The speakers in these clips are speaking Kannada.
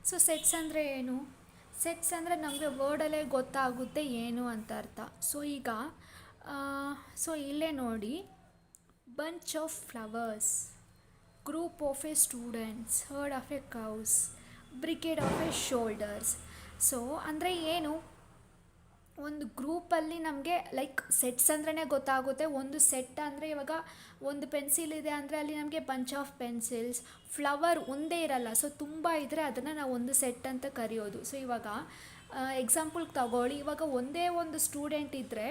ಸೊ ಸೆಟ್ಸ್ ಅಂದರೆ ಏನು? ಸೆಟ್ಸ್ ಅಂದರೆ ನಮಗೆ ವರ್ಡಲ್ಲೇ ಗೊತ್ತಾಗುತ್ತೆ ಏನು ಅಂತ ಅರ್ಥ. ಸೊ ಈಗ ಇಲ್ಲೇ ನೋಡಿ, bunch of flowers, group of a students, herd of a cows, brigade of a soldiers. So ಅಂದರೆ ಏನು? ಒಂದು ಗ್ರೂಪಲ್ಲಿ ನಮಗೆ ಲೈಕ್ ಸೆಟ್ಸ್ ಅಂದ್ರೇ ಗೊತ್ತಾಗುತ್ತೆ. ಒಂದು ಸೆಟ್ ಅಂದರೆ ಇವಾಗ ಒಂದು ಪೆನ್ಸಿಲ್ ಇದೆ ಅಂದರೆ ಅಲ್ಲಿ ನಮಗೆ ಬಂಚ್ ಆಫ್ ಪೆನ್ಸಿಲ್ಸ್, ಫ್ಲವರ್ ಒಂದೇ ಇರಲ್ಲ. ಸೊ ತುಂಬ ಇದ್ದರೆ ಅದನ್ನು ನಾವು ಒಂದು ಸೆಟ್ ಅಂತ ಕರೆಯೋದು. ಸೊ ಇವಾಗ ಎಕ್ಸಾಂಪಲ್ಗೆ ತಗೊಳ್ಳಿ, ಇವಾಗ ಒಂದೇ ಒಂದು ಸ್ಟೂಡೆಂಟ್ ಇದ್ದರೆ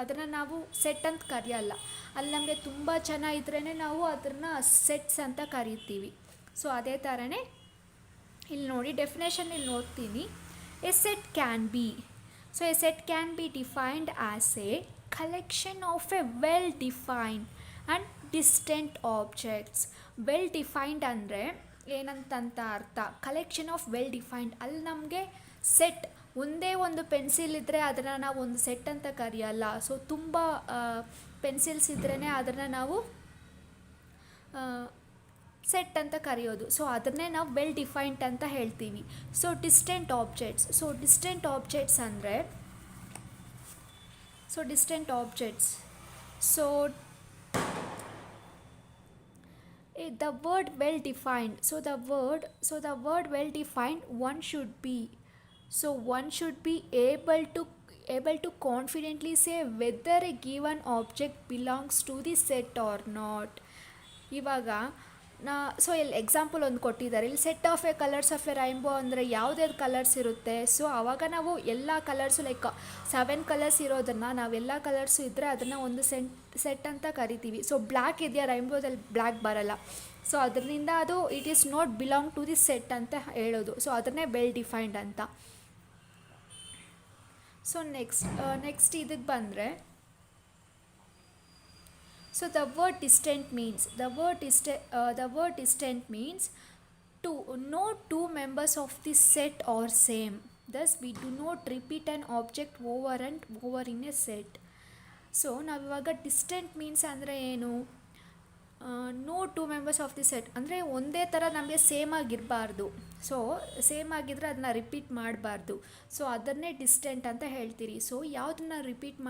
ಅದನ್ನು ನಾವು ಸೆಟ್ ಅಂತ ಕರೆಯಲ್ಲ. ಅಲ್ಲಿ ನಮಗೆ ತುಂಬ ಜನ ಇದ್ರೇ ನಾವು ಅದನ್ನು ಸೆಟ್ಸ್ ಅಂತ ಕರಿತೀವಿ. ಸೊ ಅದೇ ಥರನೇ ಇಲ್ಲಿ ನೋಡಿ, ಡೆಫಿನೇಷನ್ ಇಲ್ಲಿ ನೋಡ್ತೀನಿ. A set can be, so a set can be defined as A collection of a well defined and distant objects. Well defined ಅಂದರೆ ಏನಂತಂತ ಅರ್ಥ, ಕಲೆಕ್ಷನ್ ಆಫ್ ವೆಲ್ ಡಿಫೈನ್ಡ್. ಅಲ್ಲಿ ನಮಗೆ ಸೆಟ್ ಒಂದೇ ಒಂದು ಪೆನ್ಸಿಲ್ ಇದ್ದರೆ ಅದನ್ನು ನಾವು ಒಂದು ಸೆಟ್ ಅಂತ ಕರೆಯಲ್ಲ. ಸೊ ತುಂಬ ಪೆನ್ಸಿಲ್ಸ್ ಇದ್ರೇ ಅದನ್ನು ನಾವು ಸೆಟ್ ಅಂತ ಕರೆಯೋದು. ಸೊ ಅದನ್ನೇ ನಾವು ವೆಲ್ ಡಿಫೈನ್ಡ್ ಅಂತ ಹೇಳ್ತೀವಿ. ಸೊ ಡಿಸ್ಟೆಂಟ್ ಆಬ್ಜೆಕ್ಟ್ಸ್, ಅಂದರೆ distant objects. So the word well defined, so the word well defined, one should be able to confidently say whether a given object belongs to the set or not. ಇವಾಗ ಸೊ ಇಲ್ಲಿ ಎಕ್ಸಾಂಪಲ್ ಒಂದು ಕೊಟ್ಟಿದ್ದಾರೆ. ಇಲ್ಲಿ set of A colours of A rainbow ಅಂದರೆ ಯಾವುದ್ಯಾವ್ದು ಕಲರ್ಸ್ ಇರುತ್ತೆ. ಸೊ ಆವಾಗ ನಾವು ಎಲ್ಲ ಕಲರ್ಸು ಲೈಕ್ 7 ಕಲರ್ಸ್ ಇರೋದನ್ನು ನಾವೆಲ್ಲ ಕಲರ್ಸು ಇದ್ದರೆ ಅದನ್ನು ಒಂದು ಸೆಟ್ ಅಂತ ಕರಿತೀವಿ. ಸೊ ಬ್ಲ್ಯಾಕ್ ಇದೆಯಾ ರೈನ್ಬೋದಲ್ಲಿ, ಬ್ಲ್ಯಾಕ್ ಬರಲ್ಲ. ಸೊ ಅದರಿಂದ ಅದು it is not belong to the set ಅಂತ ಹೇಳೋದು. ಸೊ ಅದನ್ನೇ ವೆಲ್ ಡಿಫೈನ್ಡ್ ಅಂತ. ಸೊ ನೆಕ್ಸ್ಟ್ ಇದಕ್ಕೆ ಬಂದರೆ, so the word distant means no two members of the set are same. Thus we do not repeat an object over and over in a set. So ನಾವಿವಾಗ ಡಿಸ್ಟೆಂಟ್ ಮೀನ್ಸ್ ಅಂದರೆ ಏನು? No two members of the set ಅಂದರೆ ಒಂದೇ ಥರ ನಮಗೆ ಸೇಮ್ ಆಗಿರಬಾರ್ದು. ಸೊ ಸೇಮ್ ಆಗಿದ್ದರೆ ಅದನ್ನ ರಿಪೀಟ್ ಮಾಡಬಾರ್ದು. ಸೊ ಅದನ್ನೇ ಡಿಸ್ಟೆಂಟ್ ಅಂತ ಹೇಳ್ತೀರಿ. ಸೊ ಯಾವುದನ್ನ ರಿಪೀಟ್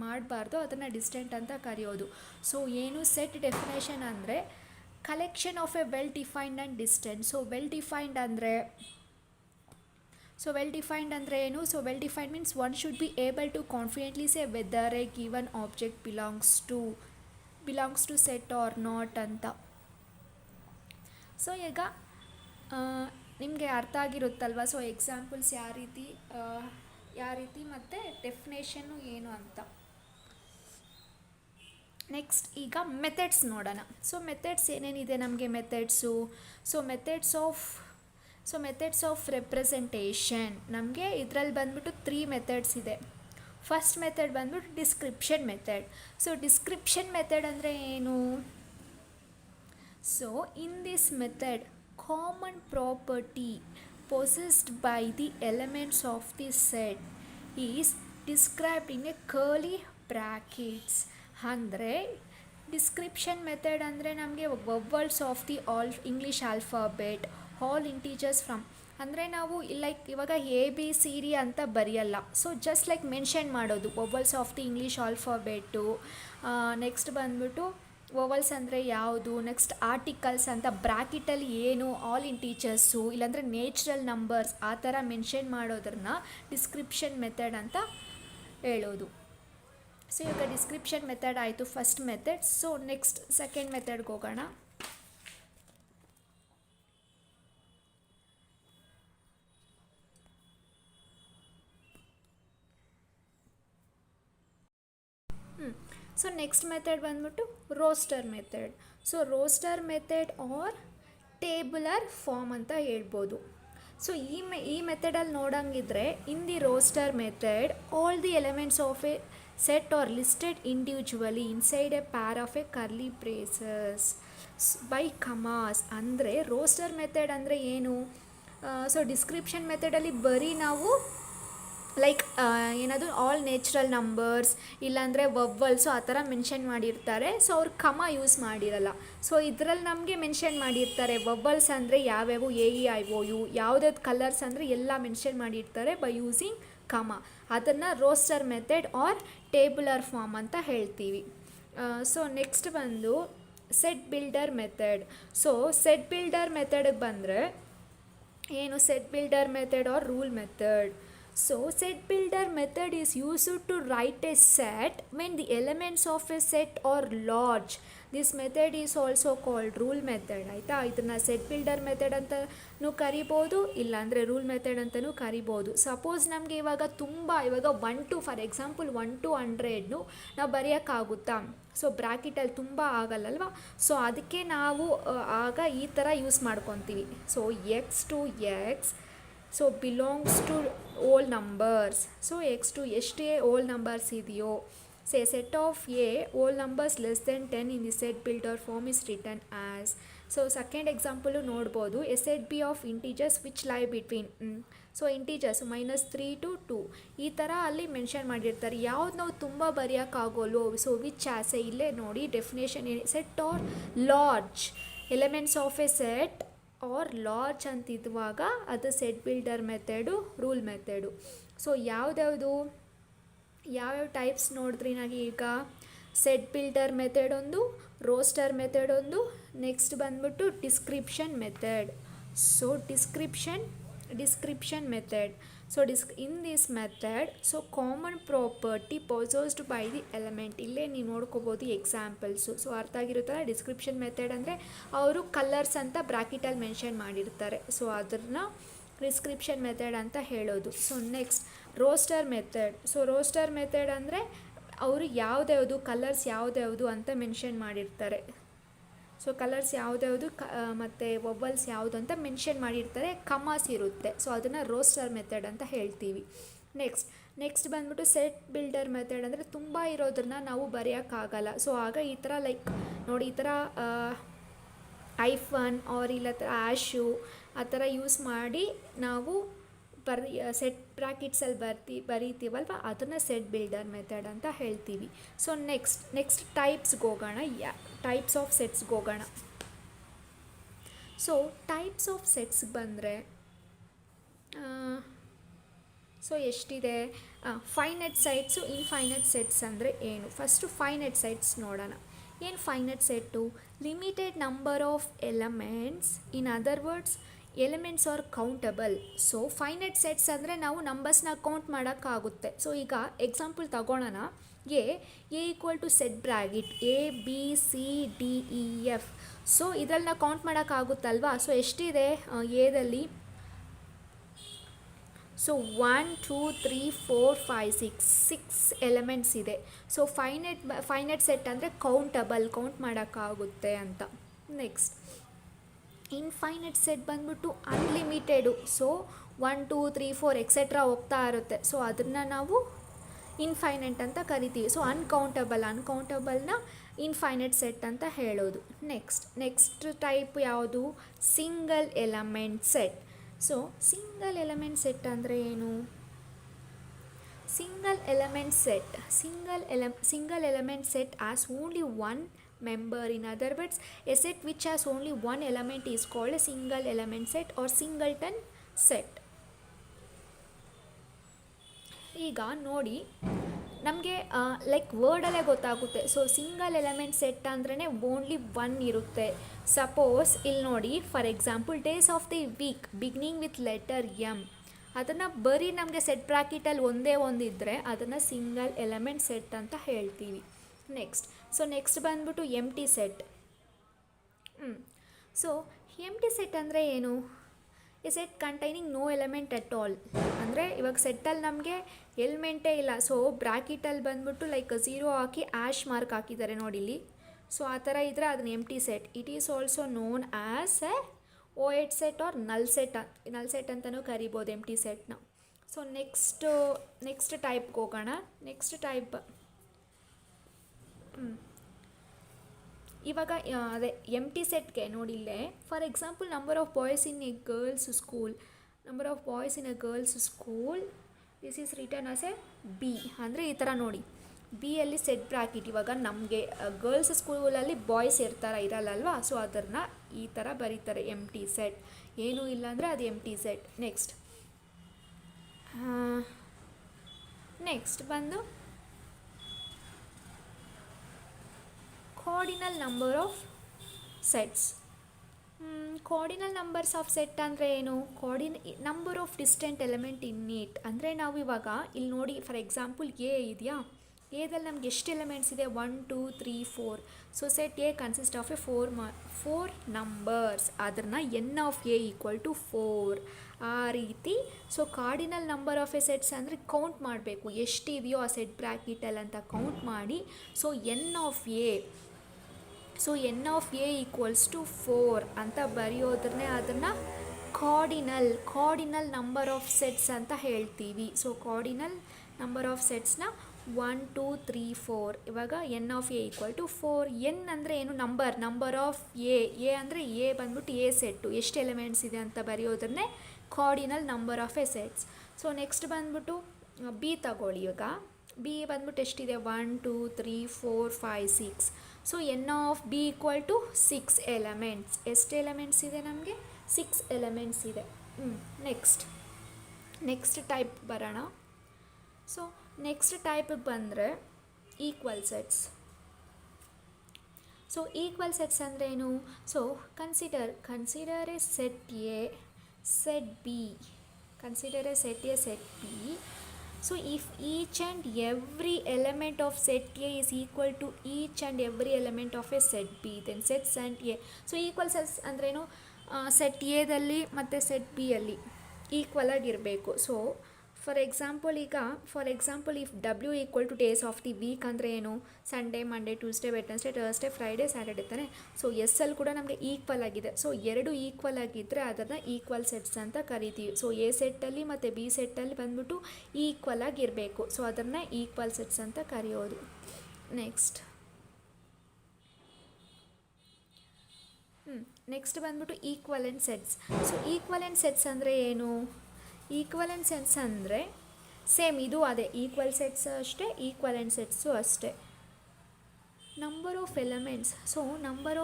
ಮಾಡಬಾರ್ದು ಅದನ್ನು ಡಿಸ್ಟೆಂಟ್ ಅಂತ ಕರೆಯೋದು. ಸೊ ಏನು ಸೆಟ್ ಡೆಫಿನೇಷನ್ ಅಂದರೆ collection of a well defined and distinct. So well defined ಅಂದರೆ ಏನು? So well defined means one should be able to confidently say whether a given object belongs to set or not ಅಂತ. ಸೊ ಈಗ ನಿಮಗೆ ಅರ್ಥ ಆಗಿರುತ್ತಲ್ವ. ಸೊ ಎಕ್ಸಾಂಪಲ್ಸ್ ಯಾವ ರೀತಿ ಮತ್ತು ಡೆಫಿನೇಷನ್ನು ಏನು ಅಂತ. ನೆಕ್ಸ್ಟ್ ಈಗ ಮೆಥಡ್ಸ್ ನೋಡೋಣ. ಸೊ ಮೆಥಡ್ಸ್ ಏನೇನಿದೆ ನಮಗೆ methods. So methods of representation ನಮಗೆ ಇದರಲ್ಲಿ ಬಂದ್ಬಿಟ್ಟು 3 ಮೆಥಡ್ಸ್ ಇದೆ. ಫಸ್ಟ್ ಮೆಥಡ್ ಬಂದ್ಬಿಟ್ಟು description method. So description method ಅಂದರೆ ಏನು? So in this method common property possessed by the elements of the set is described in a curly brackets. ಅಂದರೆ ಡಿಸ್ಕ್ರಿಪ್ಷನ್ ಮೆಥಡ್ ಅಂದರೆ ನಮಗೆ vowels of the English alphabet, all integers from ಅಂದರೆ ನಾವು ಲೈಕ್ ಇವಾಗ ABCD ಅಂತ ಬರೆಯಲ್ಲ. ಸೊ ಜಸ್ಟ್ ಲೈಕ್ ಮೆನ್ಷನ್ ಮಾಡೋದು vowels of the English alphabet. Next ಬಂದ್ಬಿಟ್ಟು ವವಲ್ಸ್ ಅಂದರೆ ಯಾವುದು, ನೆಕ್ಸ್ಟ್ ಆರ್ಟಿಕಲ್ಸ್ ಅಂತ ಬ್ರ್ಯಾಕೆಟಲ್ಲಿ ಏನು, ಆಲ್ ಇಂಟೀಜರ್ಸು ಇಲ್ಲಾಂದರೆ ನೇಚರಲ್ ನಂಬರ್ಸ್ ಆ ಥರ ಮೆನ್ಷನ್ ಮಾಡೋದನ್ನ ಡಿಸ್ಕ್ರಿಪ್ಷನ್ ಮೆಥಡ್ ಅಂತ ಹೇಳೋದು. ಸೊ ಇವಾಗ ಡಿಸ್ಕ್ರಿಪ್ಷನ್ ಮೆಥಡ್ ಆಯಿತು first method. So next second ಮೆಥಡ್ಗೆ ಹೋಗೋಣ. ಸೊ ನೆಕ್ಸ್ಟ್ ಮೆಥಡ್ ಬಂದ್ಬಿಟ್ಟು roster method. So roster method or tabular form ಅಂತ ಹೇಳ್ಬೋದು. ಸೊ ಈ ಮೆಥಡಲ್ಲಿ ನೋಡೋಂಗಿದ್ರೆ in the roster method all the elements of a set are listed individually inside a pair of a curly braces by commas. ಅಂದರೆ ರೋಸ್ಟರ್ ಮೆಥಡ್ ಅಂದರೆ ಏನು? ಸೊ ಡಿಸ್ಕ್ರಿಪ್ಷನ್ ಮೆಥಡಲ್ಲಿ ಬರೀ ನಾವು ಲೈಕ್ ಏನದು ಆಲ್ ನ್ಯಾಚುರಲ್ ನಂಬರ್ಸ್ ಇಲ್ಲಾಂದರೆ ವವ್ವಲ್ಸು ಆ ಥರ ಮೆನ್ಷನ್ ಮಾಡಿರ್ತಾರೆ. ಸೊ ಅವ್ರು ಕಮ ಯೂಸ್ ಮಾಡಿರಲ್ಲ. ಸೊ ಇದರಲ್ಲಿ ನಮಗೆ ಮೆನ್ಷನ್ ಮಾಡಿರ್ತಾರೆ ವವ್ವಲ್ಸ್ ಅಂದರೆ ಯಾವ್ಯಾವು A E I O U, ಯಾವುದ್ಯಾವ್ದು ಕಲರ್ಸ್ ಅಂದರೆ ಎಲ್ಲ ಮೆನ್ಷನ್ ಮಾಡಿರ್ತಾರೆ ಬೈ ಯೂಸಿಂಗ್ ಕಮ. ಅದನ್ನು roster method or tabular form ಅಂತ ಹೇಳ್ತೀವಿ. ಸೊ ನೆಕ್ಸ್ಟ್ ಬಂದು set builder method. So set builder ಮೆಥಡ್ಗೆ ಬಂದರೆ ಏನು, set builder method or rule method. So set builder method is used to write a set when the elements of a set are large. This method is also called rule method. ಆಯಿತಾ, ಇದನ್ನು ಸೆಟ್ ಬಿಲ್ಡರ್ ಮೆಥಡ್ ಅಂತಲೂ ಕರಿಬೋದು, ಇಲ್ಲಾಂದರೆ ರೂಲ್ ಮೆಥಡ್ ಅಂತಲೂ ಕರಿಬೋದು. ಸಪೋಸ್ ನಮಗೆ ಇವಾಗ 1 to ಫಾರ್ ಎಕ್ಸಾಂಪಲ್ 1 to 100 ನಾವು ಬರೆಯೋಕ್ಕಾಗುತ್ತಾ? ಸೊ ಬ್ರ್ಯಾಕೆಟಲ್ಲಿ ತುಂಬ ಆಗಲ್ಲಲ್ವ. ಸೊ ಅದಕ್ಕೆ ನಾವು ಆಗ ಈ ಥರ ಯೂಸ್ ಮಾಡ್ಕೊತೀವಿ. So x to x so belongs to whole numbers. So x to ಎಷ್ಟೇ ಓಲ್ ನಂಬರ್ಸ್ ಇದೆಯೋ, say set of a whole numbers less than 10 in the set builder form is written as. So second example ನೋಡ್ಬೋದು, a set B of integers which lie between so integers -3 to 2 ಈ ಥರ ಅಲ್ಲಿ ಮೆನ್ಷನ್ ಮಾಡಿರ್ತಾರೆ. ಯಾವ್ದು ನಾವು ತುಂಬ ಬರೆಯೋಕ್ಕಾಗೋಲ್ವೋ, ಸೊ ವಿಚ್ ಆಸೆ ಇಲ್ಲೇ ನೋಡಿ ಡೆಫಿನೇಷನ್ ಏನು, set are large elements of a set are large ಅಂತಿದ್ದಾಗ ಅದು set builder method, rule method. So ಯಾವ್ಯಾವ ಟೈಪ್ಸ್ ನೋಡಿದ್ರಿ ನನಗೆ ಈಗ, ಸೆಟ್ ಬಿಲ್ಡರ್ ಮೆಥಡ್ ಒಂದು, ರೋಸ್ಟರ್ ಮೆಥಡ್ ಒಂದು, ನೆಕ್ಸ್ಟ್ ಬಂದ್ಬಿಟ್ಟು description method. So description method. So in this method so common property possessed by the element. ಇಲ್ಲೇ ನೀವು ನೋಡ್ಕೋಬೋದು ಎಕ್ಸಾಂಪಲ್ಸು. ಸೊ ಅರ್ಥ ಆಗಿರುತ್ತಲ್ಲ, ಡಿಸ್ಕ್ರಿಪ್ಷನ್ ಮೆಥಡ್ ಅಂದರೆ ಅವರು ಕಲರ್ಸ್ ಅಂತ ಬ್ರ್ಯಾಕೆಟಲ್ಲಿ ಮೆನ್ಷನ್ ಮಾಡಿರ್ತಾರೆ. ಸೊ ಅದನ್ನು ಡಿಸ್ಕ್ರಿಪ್ಷನ್ ಮೆಥಡ್ ಅಂತ ಹೇಳೋದು. So next roster method. So roster method ಅಂದರೆ ಅವರು ಯಾವ್ದ್ಯಾವುದು ಕಲರ್ಸ್ ಯಾವ್ದ್ಯಾವುದು ಅಂತ ಮೆನ್ಷನ್ ಮಾಡಿರ್ತಾರೆ. ಸೊ ಕಲರ್ಸ್ ಯಾವ್ದ್ಯಾವುದು ಮತ್ತು ವೊವಲ್ಸ್ ಯಾವುದು ಅಂತ ಮೆನ್ಷನ್ ಮಾಡಿರ್ತಾರೆ, ಕಮಾಸ್ ಇರುತ್ತೆ. ಸೊ ಅದನ್ನು ರೋಸ್ಟರ್ ಮೆಥಡ್ ಅಂತ ಹೇಳ್ತೀವಿ. ನೆಕ್ಸ್ಟ್ ಬಂದ್ಬಿಟ್ಟು ಸೆಟ್ ಬಿಲ್ಡರ್ ಮೆಥಡ್ ಅಂದರೆ ತುಂಬ ಇರೋದನ್ನ ನಾವು ಬರೆಯೋಕ್ಕಾಗಲ್ಲ. ಸೊ ಆಗ ಈ ಥರ ಲೈಕ್ ನೋಡಿ, ಈ ಥರ ಐಫನ್ ಆರ್ ಇಲ್ಲ ಆ್ಯಶು ಆ ಥರ ಯೂಸ್ ಮಾಡಿ ನಾವು ಸೆಟ್ ಬ್ರ್ಯಾಕೆಟ್ಸಲ್ಲಿ ಬರೀತೀವಲ್ವ, ಅದನ್ನು ಸೆಟ್ ಬಿಲ್ಡರ್ ಮೆಥಡ್ ಅಂತ ಹೇಳ್ತೀವಿ. ಸೊ ನೆಕ್ಸ್ಟ್ ಟೈಪ್ಸ್ಗೆ ಹೋಗೋಣ, ಟೈಪ್ಸ್ ಆಫ್ ಸೆಟ್ಸ್ಗೆ ಹೋಗೋಣ. ಸೊ ಟೈಪ್ಸ್ ಆಫ್ ಸೆಟ್ಸ್ಗೆ ಬಂದರೆ ಸೊ ಎಷ್ಟಿದೆ, ಫೈನೈಟ್ ಸೆಟ್ಸು, ಇನ್ಫೈನೈಟ್ ಸೆಟ್ಸ್ ಅಂದರೆ ಏನು. ಫಸ್ಟು ಫೈನೈಟ್ ಸೆಟ್ಸ್ ನೋಡೋಣ. ಏನು finite set, limited number of elements, in other words elements are countable. So finite sets ಅಂದರೆ ನಾವು ನಂಬರ್ಸ್ನ ಕೌಂಟ್ ಮಾಡೋಕ್ಕಾಗುತ್ತೆ. ಸೊ ಈಗ ಎಕ್ಸಾಂಪಲ್ ತಗೊಳ್ಳೋಣ, A equal to set bracket ABCDEF. So ಇದರಲ್ಲಿ ನಾವು ಕೌಂಟ್ ಮಾಡೋಕ್ಕಾಗುತ್ತಲ್ವಾ. ಸೊ ಎಷ್ಟಿದೆ ಎದಲ್ಲಿ, ಸೊ 1 2 3 4 5 6 ಎಲಿಮೆಂಟ್ಸ್ ಇದೆ. ಸೊ ಫೈನೈಟ್ ಸೆಟ್ ಅಂದರೆ ಕೌಂಟ್ ಮಾಡೋಕ್ಕಾಗುತ್ತೆ ಅಂತ. ನೆಕ್ಸ್ಟ್ ಇನ್ಫೈನೈಟ್ ಸೆಟ್ ಬಂದ್ಬಿಟ್ಟು ಅನ್ಲಿಮಿಟೆಡು. ಸೊ 1 2 3 4 ಎಕ್ಸೆಟ್ರಾ ಹೋಗ್ತಾ ಇರುತ್ತೆ. ಸೊ ಅದನ್ನು ನಾವು ಇನ್ಫೈನೈಟ್ ಅಂತ ಕರಿತೀವಿ. ಸೊ ಅನ್ಕೌಂಟಬಲ್ನ ಇನ್ಫೈನೈಟ್ ಸೆಟ್ ಅಂತ ಹೇಳೋದು. ನೆಕ್ಸ್ಟ್ ಟೈಪ್ ಯಾವುದು, single element set. So single element set ಅಂದರೆ ಏನು, single element set as only one member. In other words, a set which has only one element is called a single element set or singleton set. ಈಗ ನೋಡಿ, ನಮಗೆ ಲೈಕ್ ವರ್ಡಲ್ಲೇ ಗೊತ್ತಾಗುತ್ತೆ. ಸೊ ಸಿಂಗಲ್ ಎಲಿಮೆಂಟ್ ಸೆಟ್ ಅಂದ್ರೇ ಓನ್ಲಿ ಒನ್ ಇರುತ್ತೆ. ಸಪೋಸ್ ಇಲ್ಲಿ ನೋಡಿ, for example days of the week beginning with letter M, ಅದನ್ನು ಬರೀ ನಮಗೆ ಸೆಟ್ ಬ್ರ್ಯಾಕೆಟಲ್ಲಿ ಒಂದೇ ಒಂದಿದ್ದರೆ ಅದನ್ನು ಸಿಂಗಲ್ ಎಲಿಮೆಂಟ್ ಸೆಟ್ ಅಂತ ಹೇಳ್ತೀವಿ. ನೆಕ್ಸ್ಟ್ ಬಂದ್ಬಿಟ್ಟು empty set. So empty set ಅಂದರೆ ಏನು, a set containing no element at all. ಅಂದರೆ ಇವಾಗ ಸೆಟ್ಟಲ್ಲಿ ನಮಗೆ ಎಲಿಮೆಂಟೇ ಇಲ್ಲ. ಸೊ ಬ್ರ್ಯಾಕೆಟಲ್ಲಿ ಬಂದ್ಬಿಟ್ಟು ಲೈಕ್ 0 ಹಾಕಿ ಆ್ಯಶ್ ಮಾರ್ಕ್ ಹಾಕಿದ್ದಾರೆ ನೋಡಿಲ್ಲಿ. ಸೊ ಆ ಥರ ಇದ್ದರೆ ಅದನ್ನ empty set. It is also known as a OH set or null set ಅಂತಲೂ ಕರಿಬೋದು ಎಂಟಿ ಸೆಟ್ನ. ಸೊ ನೆಕ್ಸ್ಟ್ ಟೈಪ್ಗೆ ಹೋಗೋಣ. ನೆಕ್ಸ್ಟ್ ಟೈಪ್ ಇವಾಗ ಅದೇ ಎಂಟಿ ಸೆಟ್ಗೆ ನೋಡಿಲ್ಲೇ, for example number of boys in a girls school this is written as a B. ಅಂದರೆ ಈ ಥರ ನೋಡಿ, ಬಿಯಲ್ಲಿ ಸೆಟ್ ಬ್ರಾಕೆಟ್. ಇವಾಗ ನಮಗೆ ಗರ್ಲ್ಸ್ ಸ್ಕೂಲಲ್ಲಿ ಬಾಯ್ಸ್ ಇರಲ್ಲಲ್ವಾ, ಸೊ ಅದನ್ನು ಈ ಥರ ಬರೀತಾರೆ, ಎಮ್ ಟಿ ಸೆಟ್. ಏನೂ ಇಲ್ಲ ಅಂದರೆ ಅದು ಎಮ್ ಟಿ ಸೆಟ್. ನೆಕ್ಸ್ಟ್ ಬಂದು cardinal number of sets. Cardinal numbers of set ಅಂದರೆ ಏನು? Number of distant element in it. ಅಂದರೆ ನಾವು ಇವಾಗ ಇಲ್ಲಿ ನೋಡಿ, ಫಾರ್ ಎಕ್ಸಾಂಪಲ್ ಎ ಇದೆಯಾ, ಎದಲ್ಲಿ ನಮ್ಗೆ ಎಷ್ಟು ಎಲಿಮೆಂಟ್ಸ್ ಇದೆ? 1 2 3 4. So set A consist of a four numbers. ಅದನ್ನು n of A equal to 4 ಆ ರೀತಿ. So cardinal number of A sets ಅಂದರೆ ಕೌಂಟ್ ಮಾಡಬೇಕು, ಎಷ್ಟಿದೆಯೋ ಆ ಸೆಟ್ ಬ್ರ್ಯಾಕೆಟಲ್ಲಿ ಅಂತ ಕೌಂಟ್ ಮಾಡಿ. So n of A equals to 4 ಅಂತ ಬರೆಯೋದ್ರನ್ನೇ ಅದನ್ನು ಕಾರ್ಡಿನಲ್ ನಂಬರ್ ಆಫ್ ಸೆಟ್ಸ್ ಅಂತ ಹೇಳ್ತೀವಿ. ಸೊ ಕಾರ್ಡಿನಲ್ ನಂಬರ್ ಆಫ್ ಸೆಟ್ಸ್ನ 1 2 3 4. ಇವಾಗ n of A equal to 4. N ಅಂದರೆ ಏನು? ನಂಬರ್ ಆಫ್ ಎ ಅಂದರೆ ಎ ಬಂದ್ಬಿಟ್ಟು ಎ ಸೆಟ್ಟು ಎಷ್ಟು ಎಲಿಮೆಂಟ್ಸ್ ಇದೆ ಅಂತ ಬರೆಯೋದ್ರನ್ನೇ cardinal number of A sets. So next ಬಂದ್ಬಿಟ್ಟು ಬಿ ತಗೊಳ್ಳಿ. ಇವಾಗ ಬಿ ಬಂದ್ಬಿಟ್ಟು ಎಷ್ಟಿದೆ? 1 2 3 4 5 6. So n of B equal to 6 elements. ಎಷ್ಟು ಎಲಿಮೆಂಟ್ಸ್ ಇದೆ ನಮಗೆ? 6 ಎಲಿಮೆಂಟ್ಸ್ ಇದೆ. ನೆಕ್ಸ್ಟ್ ಟೈಪ್ ಬರೋಣ. ಸೊ ನೆಕ್ಸ್ಟ್ ಟೈಪಿಗೆ ಬಂದರೆ equal sets. So equal sets ಅಂದರೆ ಏನು? So consider a set A, set B. Consider a set A, set B. So if each and every element of set A is equal to each and every element of a set B, then set A. So equal sets ಅಂದ್ರೇನು? ಸೆಟ್ ಎದಲ್ಲಿ ಮತ್ತು ಸೆಟ್ ಬಿಯಲ್ಲಿ ಈಕ್ವಲ್ ಆಗಿರಬೇಕು. So for example if W equal to days of the week ಅಂದರೆ ಏನು? Sunday, Monday, Tuesday, Wednesday, Thursday, Friday, Saturday ತಾನೆ. ಸೊ ಎಸ್ಸಲ್ಲಿ ಕೂಡ ನಮಗೆ ಈಕ್ವಲ್ ಆಗಿದೆ. ಸೊ ಎರಡು ಈಕ್ವಲ್ ಆಗಿದ್ದರೆ ಅದನ್ನು ಈಕ್ವಲ್ ಸೆಟ್ಸ್ ಅಂತ ಕರಿತೀವಿ. ಸೊ ಎ ಸೆಟ್ಟಲ್ಲಿ ಮತ್ತು ಬಿ ಸೆಟ್ಟಲ್ಲಿ ಬಂದ್ಬಿಟ್ಟು ಈಕ್ವಲ್ ಆಗಿರಬೇಕು. ಸೊ ಅದನ್ನು ಈಕ್ವಲ್ ಸೆಟ್ಸ್ ಅಂತ ಕರೆಯೋದು. ನೆಕ್ಸ್ಟ್ ಬಂದ್ಬಿಟ್ಟು equivalent sets. So equivalent sets ಅಂದರೆ ಏನು? ಈಕ್ವಲೆಂಟ್ ಸೆಟ್ಸ್ ಅಂದರೆ ಸೇಮ್ ಇದು ಅದೇ, ಈಕ್ವಲ್ ಸೆಟ್ಸ್ ಅಷ್ಟೇ, ಈಕ್ವಲೆಂಟ್ ಸೆಟ್ಸು ಅಷ್ಟೇ. Number of elements. So number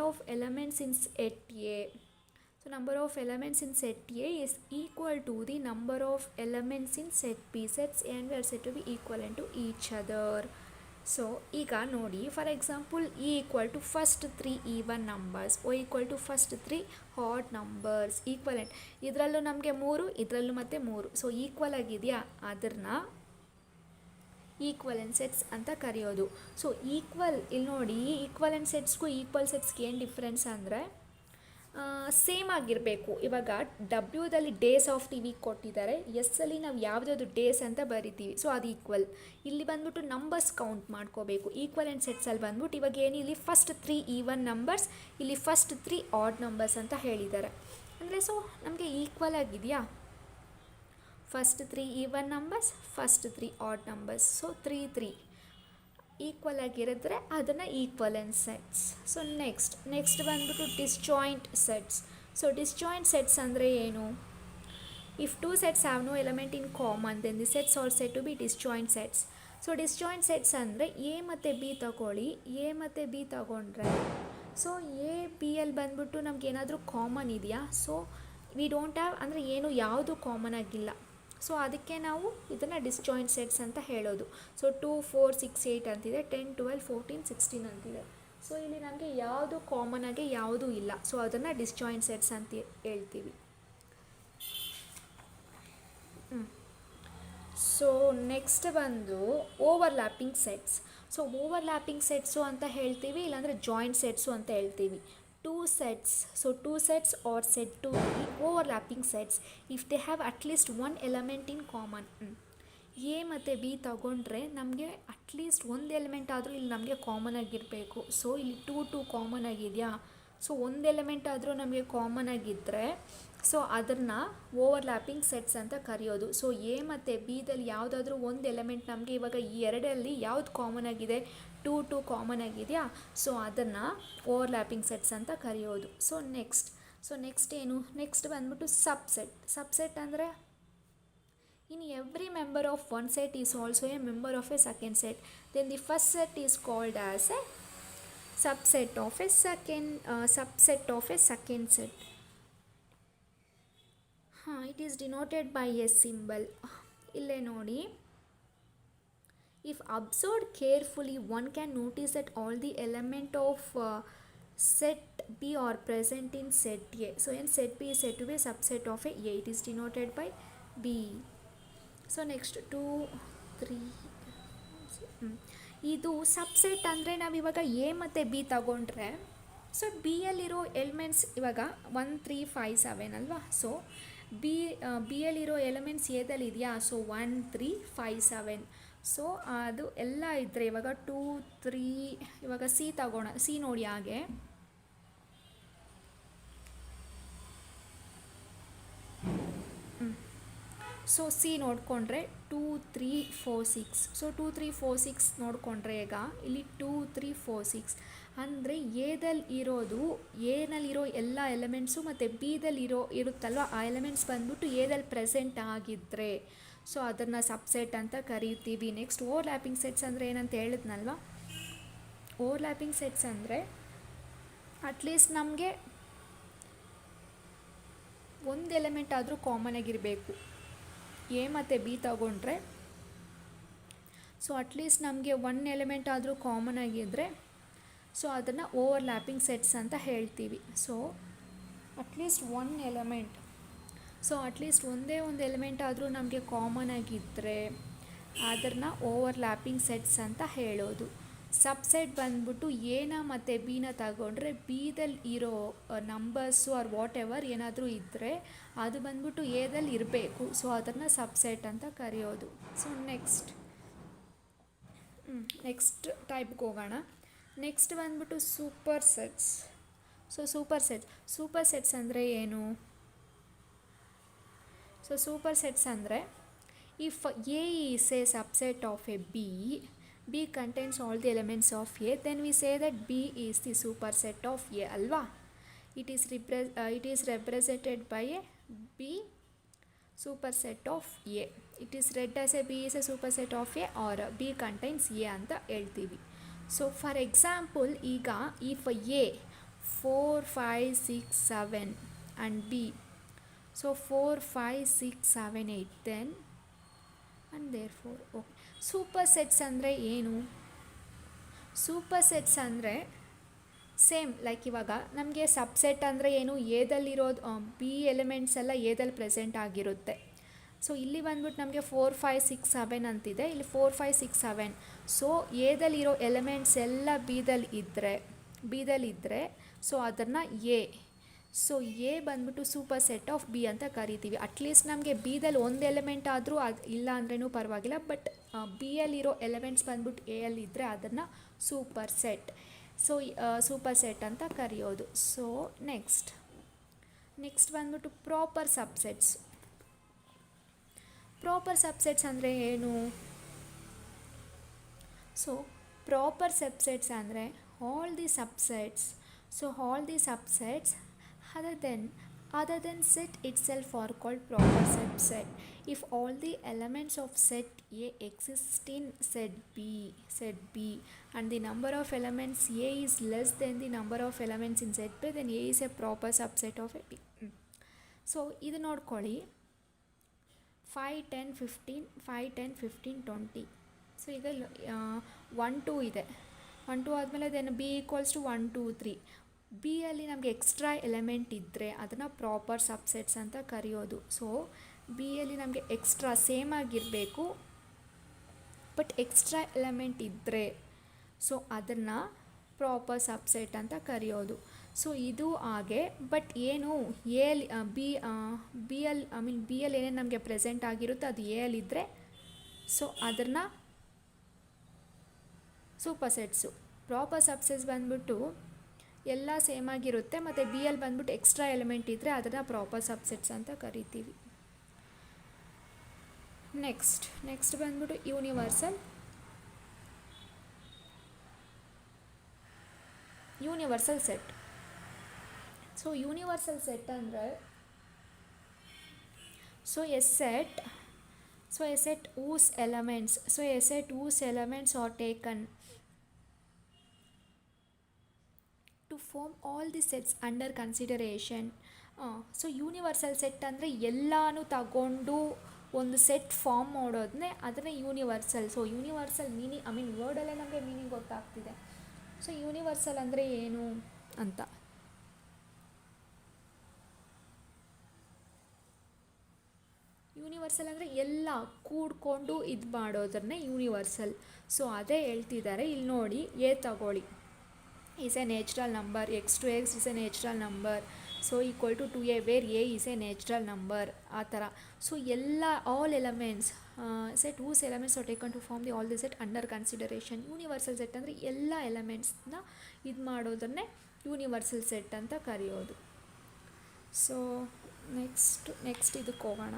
of elements in set A. So number of elements in set A is equal to the number of elements in set B. Sets A are set to B equivalent to each other. So ಈಗ ನೋಡಿ, for example E equal to first 3 even numbers, O equal to first 3 odd numbers. Equivalent. ಇದರಲ್ಲೂ ನಮಗೆ 3, ಇದರಲ್ಲೂ ಮತ್ತೆ 3. ಸೊ ಈಕ್ವಲ್ ಆಗಿದೆಯಾ, ಅದನ್ನು ಈಕ್ವಲೆಂಟ್ ಸೆಟ್ಸ್ ಅಂತ ಕರೆಯೋದು. ಸೊ ಇಲ್ಲಿ ನೋಡಿ, ಈಕ್ವಲೆಂಟ್ ಸೆಟ್ಸ್ಗೂ ಈಕ್ವಲ್ ಸೆಟ್ಸ್ಗೆ ಏನು ಡಿಫ್ರೆನ್ಸ್ ಅಂದರೆ ಸೇಮ್ ಆಗಿರಬೇಕು. ಇವಾಗ ಡಬ್ಲ್ಯೂದಲ್ಲಿ ಡೇಸ್ ಆಫ್ ದಿ ವೀಕ್ ಕೊಟ್ಟಿದ್ದಾರೆ, ಎಸ್ಸಲ್ಲಿ ನಾವು ಯಾವುದಾದ್ರು ಡೇಸ್ ಅಂತ ಬರಿತೀವಿ. ಸೊ ಅದು ಈಕ್ವಲ್. ಇಲ್ಲಿ ಬಂದ್ಬಿಟ್ಟು ನಂಬರ್ಸ್ ಕೌಂಟ್ ಮಾಡ್ಕೋಬೇಕು. ಈಕ್ವಲೆಂಟ್ ಸೆಟ್ಸಲ್ಲಿ ಬಂದ್ಬಿಟ್ಟು ಇವಾಗ ಏನು, ಇಲ್ಲಿ ಫಸ್ಟ್ 3 ಈವನ್ ನಂಬರ್ಸ್, ಇಲ್ಲಿ ಫಸ್ಟ್ 3 ಆಡ್ ನಂಬರ್ಸ್ ಅಂತ ಹೇಳಿದ್ದಾರೆ. ಅಂದರೆ ಸೊ ನಮಗೆ ಈಕ್ವಲ್ ಆಗಿದೆಯಾ? First 3 even numbers, first 3 odd numbers. So 3 3 equal ಆಗಿರಿದ್ರೆ ಅದನ್ನು ಈಕ್ವಲೆಂಟ್ ಸೆಟ್ಸ್. ಸೊ ನೆಕ್ಸ್ಟ್ ಬಂದ್ಬಿಟ್ಟು disjoint sets. So disjoint sets ಅಂದರೆ ಏನು? If 2 sets have no element in common, then the sets are said to be disjoint sets. So disjoint sets ಅಂದರೆ ಎ ಮತ್ತು ಬಿ ತಗೊಳ್ಳಿ. ಎ ಮತ್ತು ಬಿ ತಗೊಂಡ್ರೆ ಸೊ ಎ ಬಿಯಲ್ಲಿ ಬಂದ್ಬಿಟ್ಟು ನಮ್ಗೆ ಏನಾದರೂ ಕಾಮನ್ ಇದೆಯಾ? ಸೊ ವಿ ಡೋಂಟ್ ಹ್ಯಾವ್, ಅಂದರೆ ಏನು ಯಾವುದು ಕಾಮನ್ ಆಗಿಲ್ಲ. ಸೊ ಅದಕ್ಕೆ ನಾವು ಇದನ್ನು ಡಿಸ್ಜಾಯಿಂಟ್ ಸೆಟ್ಸ್ ಅಂತ ಹೇಳೋದು. ಸೊ 2 4 6 8 ಅಂತಿದೆ, 10 12 14 16 ಅಂತಿದೆ. ಸೊ ಇಲ್ಲಿ ನಮಗೆ ಯಾವುದು ಕಾಮನ್ ಆಗಿ ಯಾವುದೂ ಇಲ್ಲ. ಸೊ ಅದನ್ನು ಡಿಸ್ಜಾಯಿಂಟ್ ಸೆಟ್ಸ್ ಅಂತ ಹೇಳ್ತೀವಿ. ಸೊ ನೆಕ್ಸ್ಟ್ ಬಂದು overlapping sets. So overlapping sets ಅಂತ ಹೇಳ್ತೀವಿ, ಇಲ್ಲಾಂದರೆ ಜಾಯಿಂಟ್ ಸೆಟ್ಸು ಅಂತ ಹೇಳ್ತೀವಿ. 2 sets. So 2 sets are said to be overlapping sets if they have at least one element in common. A ಮತ್ತು ಬಿ ತಗೊಂಡ್ರೆ ನಮಗೆ ಅಟ್ಲೀಸ್ಟ್ ಒಂದು ಎಲಿಮೆಂಟ್ ಆದರೂ ಇಲ್ಲಿ ನಮಗೆ ಕಾಮನ್ ಆಗಿರಬೇಕು. ಸೊ ಇಲ್ಲಿ 2 ಕಾಮನ್ ಆಗಿದೆಯಾ? ಸೊ ಒಂದು ಎಲಿಮೆಂಟ್ ಆದರೂ ನಮಗೆ ಕಾಮನ್ ಆಗಿದ್ದರೆ ಸೊ ಅದನ್ನು ಓವರ್ಲ್ಯಾಪಿಂಗ್ ಸೆಟ್ಸ್ ಅಂತ ಕರೆಯೋದು. ಸೊ ಎ ಮತ್ತು ಬಿದಲ್ಲಿ ಯಾವುದಾದ್ರೂ ಒಂದು ಎಲಿಮೆಂಟ್ ನಮಗೆ ಇವಾಗ ಈ ಎರಡಲ್ಲಿ ಯಾವ್ದು ಕಾಮನ್ ಆಗಿದೆ? 2 ಕಾಮನ್ ಆಗಿದೆಯಾ? ಸೊ ಅದನ್ನು ಓವರ್ಲ್ಯಾಪಿಂಗ್ ಸೆಟ್ಸ್ ಅಂತ ಕರೆಯೋದು. ಸೊ ನೆಕ್ಸ್ಟ್ ಏನು? ನೆಕ್ಸ್ಟ್ ಬಂದ್ಬಿಟ್ಟು ಸಬ್ಸೆಟ್ ಅಂದರೆ In every member of one set is also a member of a second set. Then the first set is called as a subset of a second set. It is denoted by a symbol. ಇಲ್ಲೇ ನೋಡಿ, if observed carefully, one can notice that all the element of set B are present in set A. So in set B is said to be a subset of a A. It is denoted by B. So next 2 3 ಇದು ಸಬ್ಸೆಟ್ ಅಂದರೆ ನಾವು ಇವಾಗ ಎ ಮತ್ತು ಬಿ ತಗೊಂಡ್ರೆ, ಸೊ ಬಿ ಯಲ್ಲಿರೋ ಎಲಿಮೆಂಟ್ಸ್ ಇವಾಗ 1 3 5 7 ಅಲ್ವಾ. ಸೊ ಬಿ ಯಲ್ಲಿರೋ ಎಲಿಮೆಂಟ್ಸ್ ಎದಲ್ಲಿ ಇದೆಯಾ, ಸೊ 1 3 5 7. ಸೊ ಅದು ಎಲ್ಲ ಇದ್ದರೆ ಇವಾಗ 2 3, ಇವಾಗ ಸಿ ತಗೋಣ. ಸಿ ನೋಡಿ ಹಾಗೆ ಸೊ ಸಿ ನೋಡಿಕೊಂಡ್ರೆ 2 3 4 6. ಸೊ 2 3 4 6 ನೋಡಿಕೊಂಡ್ರೆ ಈಗ ಇಲ್ಲಿ 2 3 4 6 ಅಂದರೆ ಎನಲ್ಲಿರೋ ಎಲ್ಲ ಎಲಿಮೆಂಟ್ಸು ಮತ್ತು ಇರುತ್ತಲ್ವ ಆ ಎಲಿಮೆಂಟ್ಸ್ ಬಂದ್ಬಿಟ್ಟು ಎದಲ್ಲಿ ಪ್ರೆಸೆಂಟ್ ಆಗಿದ್ದರೆ ಸೊ ಅದನ್ನು ಸಬ್ಸೆಟ್ ಅಂತ ಕರಿತೀವಿ. ನೆಕ್ಸ್ಟ್ ಓವರ್ಲ್ಯಾಪಿಂಗ್ ಸೆಟ್ಸ್ ಅಂದರೆ ಏನಂತ ಹೇಳಿದ್ನಲ್ವ. ಓವರ್ಲ್ಯಾಪಿಂಗ್ ಸೆಟ್ಸ್ ಅಂದರೆ ಅಟ್ಲೀಸ್ಟ್ ನಮಗೆ ಒಂದು ಎಲಿಮೆಂಟ್ ಆದರೂ ಕಾಮನ್ ಆಗಿರಬೇಕು. ಎ ಮತ್ತು ಬಿ ತಗೊಂಡ್ರೆ ಸೊ ಅಟ್ಲೀಸ್ಟ್ ನಮಗೆ 1 ಎಲಿಮೆಂಟ್ ಆದರೂ ಕಾಮನ್ ಆಗಿದ್ದರೆ ಸೊ ಅದನ್ನು ಓವರ್ಲ್ಯಾಪಿಂಗ್ ಸೆಟ್ಸ್ ಅಂತ ಹೇಳ್ತೀವಿ. ಸೊ ಅಟ್ಲೀಸ್ಟ್ ಒಂದೇ ಒಂದು ಎಲಿಮೆಂಟ್ ಆದರೂ ನಮಗೆ ಕಾಮನ್ ಆಗಿದ್ದರೆ ಅದನ್ನು ಓವರ್ಲ್ಯಾಪಿಂಗ್ ಸೆಟ್ಸ್ ಅಂತ ಹೇಳೋದು. ಸಬ್ಸೆಟ್ ಬಂದ್ಬಿಟ್ಟು ಎನ ಮತ್ತು ಬಿನ ತಗೊಂಡ್ರೆ ಬಿದಲ್ಲಿ ಇರೋ ನಂಬರ್ಸು ಆರ್ ವಾಟ್ ಎವರ್ ಏನಾದರೂ ಇದ್ದರೆ ಅದು ಬಂದ್ಬಿಟ್ಟು ಎದಲ್ಲಿ ಇರಬೇಕು. ಸೊ ಅದನ್ನು ಸಬ್ಸೆಟ್ ಅಂತ ಕರೆಯೋದು. ಸೊ ನೆಕ್ಸ್ಟ್ ಟೈಪ್ಗೆ ಹೋಗೋಣ. ನೆಕ್ಸ್ಟ್ ಬಂದ್ಬಿಟ್ಟು super sets. So super sets ಅಂದರೆ ಏನು? ಸೊ ಸೂಪರ್ ಸೆಟ್ಸ್ ಅಂದರೆ if A is A subset of A B contains all the elements of A, then we say that B is the superset of A, alva. It is represented by a B superset of A. It is read as a B is a superset of A or B contains A anta ಹೇಳ್ತೀವಿ. So for example, ಈಗ if A 4 5 6 7 and B so 4 5 6 7 8 then and therefore okay. Super sets ಅಂದರೆ ಏನು? ಸೂಪರ್ ಸೆಟ್ಸ್ ಅಂದರೆ ಸೇಮ್ ಲೈಕ್ ಇವಾಗ ನಮಗೆ ಸಬ್ಸೆಟ್ ಅಂದರೆ ಏನು, ಎದಲ್ಲಿರೋದು ಬಿ ಎಲಿಮೆಂಟ್ಸ್ ಎಲ್ಲ ಎದಲ್ಲಿ ಪ್ರೆಸೆಂಟ್ ಆಗಿರುತ್ತೆ. ಸೊ ಇಲ್ಲಿ ಬಂದ್ಬಿಟ್ಟು ನಮಗೆ 4 5 6 7 ಅಂತಿದೆ, ಇಲ್ಲಿ 4 5 6 7. ಸೊ ಎದಲ್ಲಿರೋ ಎಲಿಮೆಂಟ್ಸ್ ಎಲ್ಲ ಬಿದಲ್ಲಿದ್ದರೆ ಸೊ ಅದನ್ನು ಎ. ಸೊ ಎ ಬಂದ್ಬಿಟ್ಟು ಸೂಪರ್ ಸೆಟ್ ಆಫ್ ಬಿ ಅಂತ ಕರಿತೀವಿ. ಅಟ್ಲೀಸ್ಟ್ ನಮಗೆ ಬಿದಲ್ಲಿ ಒಂದು ಎಲಿಮೆಂಟ್ ಆದರೂ ಅದು ಇಲ್ಲ ಅಂದ್ರೂ ಪರವಾಗಿಲ್ಲ, ಬಟ್ ಬಿಯಲ್ಲಿರೋ ಎಲಿಮೆಂಟ್ಸ್ ಬಂದ್ಬಿಟ್ಟು ಎಯಲ್ಲಿ ಇದ್ದರೆ ಅದನ್ನು super set. So super set ಅಂತ ಕರೆಯೋದು. ಸೊ ನೆಕ್ಸ್ಟ್ ಬಂದ್ಬಿಟ್ಟು ಪ್ರಾಪರ್ ಸಬ್ಸೆಟ್ಸ್. ಪ್ರಾಪರ್ ಸಬ್ಸೆಟ್ಸ್ ಅಂದರೆ ಏನು? ಸೊ ಪ್ರಾಪರ್ ಸಬ್ಸೆಟ್ಸ್ ಅಂದರೆ all the subsets other than set itself are called proper subset. If all the elements of set A exist in set B and the number of elements A is less than the number of elements in set B, then A is a proper subset of a B. So ಇದು ನೋಡ್ಕೊಳ್ಳಿ, 5 10 15 20. ಸೊ ಈಗ 1 2 ಇದೆ, 1 2 ಆದಮೇಲೆ ದೆನ್ B ಈಕ್ವಲ್ಸ್ ಟು 1 2 3. ಬಿಯಲ್ಲಿ ನಮಗೆ ಎಕ್ಸ್ಟ್ರಾ ಎಲಿಮೆಂಟ್ ಇದ್ದರೆ ಅದನ್ನು ಪ್ರಾಪರ್ ಸಬ್ಸೆಟ್ಸ್ ಅಂತ ಕರೆಯೋದು. ಸೊ ಬಿಯಲ್ಲಿ ನಮಗೆ ಎಕ್ಸ್ಟ್ರಾ ಸೇಮ್ ಆಗಿರಬೇಕು, ಬಟ್ ಎಕ್ಸ್ಟ್ರಾ ಎಲಿಮೆಂಟ್ ಇದ್ದರೆ ಸೊ ಅದನ್ನು ಪ್ರಾಪರ್ ಸಬ್ಸೆಟ್ ಅಂತ ಕರೆಯೋದು. ಸೊ ಇದು ಹಾಗೆ, ಬಟ್ ಏನು ಬಿಯಲ್ಲಿ ಏನೇನು ನಮಗೆ ಪ್ರೆಸೆಂಟ್ ಆಗಿರುತ್ತೆ ಅದು ಎಲ್ಲಿದ್ದರೆ ಸೊ ಅದನ್ನು ಸೂಪರ್ ಸೆಟ್ಸು. ಪ್ರಾಪರ್ ಸಬ್ಸೆಟ್ಸ್ ಬಂದ್ಬಿಟ್ಟು ಎಲ್ಲ ಸೇಮ್ ಆಗಿರುತ್ತೆ, ಮತ್ತು ಬಿಯಲ್ಲಿ ಬಂದ್ಬಿಟ್ಟು ಎಕ್ಸ್ಟ್ರಾ ಎಲಿಮೆಂಟ್ ಇದ್ದರೆ ಅದನ್ನು ಪ್ರಾಪರ್ ಸಬ್ಸೆಟ್ಸ್ ಅಂತ ಕರಿತೀವಿ. ನೆಕ್ಸ್ಟ್ ಬಂದ್ಬಿಟ್ಟು universal set. So universal set ಅಂದರೆ so a set So a set whose elements are taken to form all the sets under consideration. So universal set ಅಂದರೆ ಎಲ್ಲನೂ ತಗೊಂಡು ಒಂದು ಸೆಟ್ ಫಾರ್ಮ್ ಮಾಡೋದನ್ನೇ ಅದನ್ನೇ ಯೂನಿವರ್ಸಲ್. ಸೊ ಯೂನಿವರ್ಸಲ್ ಮೀನಿಂಗ್ ವರ್ಡಲ್ಲೇ ನಮಗೆ ಮೀನಿಂಗ್ ಗೊತ್ತಾಗ್ತಿದೆ. ಸೊ ಯೂನಿವರ್ಸಲ್ ಅಂದರೆ ಏನು ಅಂತ. ಯೂನಿವರ್ಸಲ್ ಅಂದರೆ ಎಲ್ಲ ಕೂಡ್ಕೊಂಡು ಇದು ಮಾಡೋದನ್ನೇ ಯೂನಿವರ್ಸಲ್. ಸೊ ಅದೇ ಹೇಳ್ತಿದ್ದಾರೆ ಇಲ್ಲಿ ನೋಡಿ. ಎ ತಗೊಳ್ಳಿ, is a natural number, x to x is a natural number, so equal to 2a where a is a natural number ಆ ಥರ. ಸೊ ಎಲ್ಲ all elements set whose elements are taken to form the all the set under consideration. Universal set ಅಂದರೆ ಎಲ್ಲ ಎಲಮೆಂಟ್ಸ್ನ ಇದು ಮಾಡೋದನ್ನೇ ಯೂನಿವರ್ಸಲ್ ಸೆಟ್ ಅಂತ ಕರೆಯೋದು. ಸೊ ನೆಕ್ಸ್ಟ್ ಇದಕ್ಕೆ ಹೋಗೋಣ.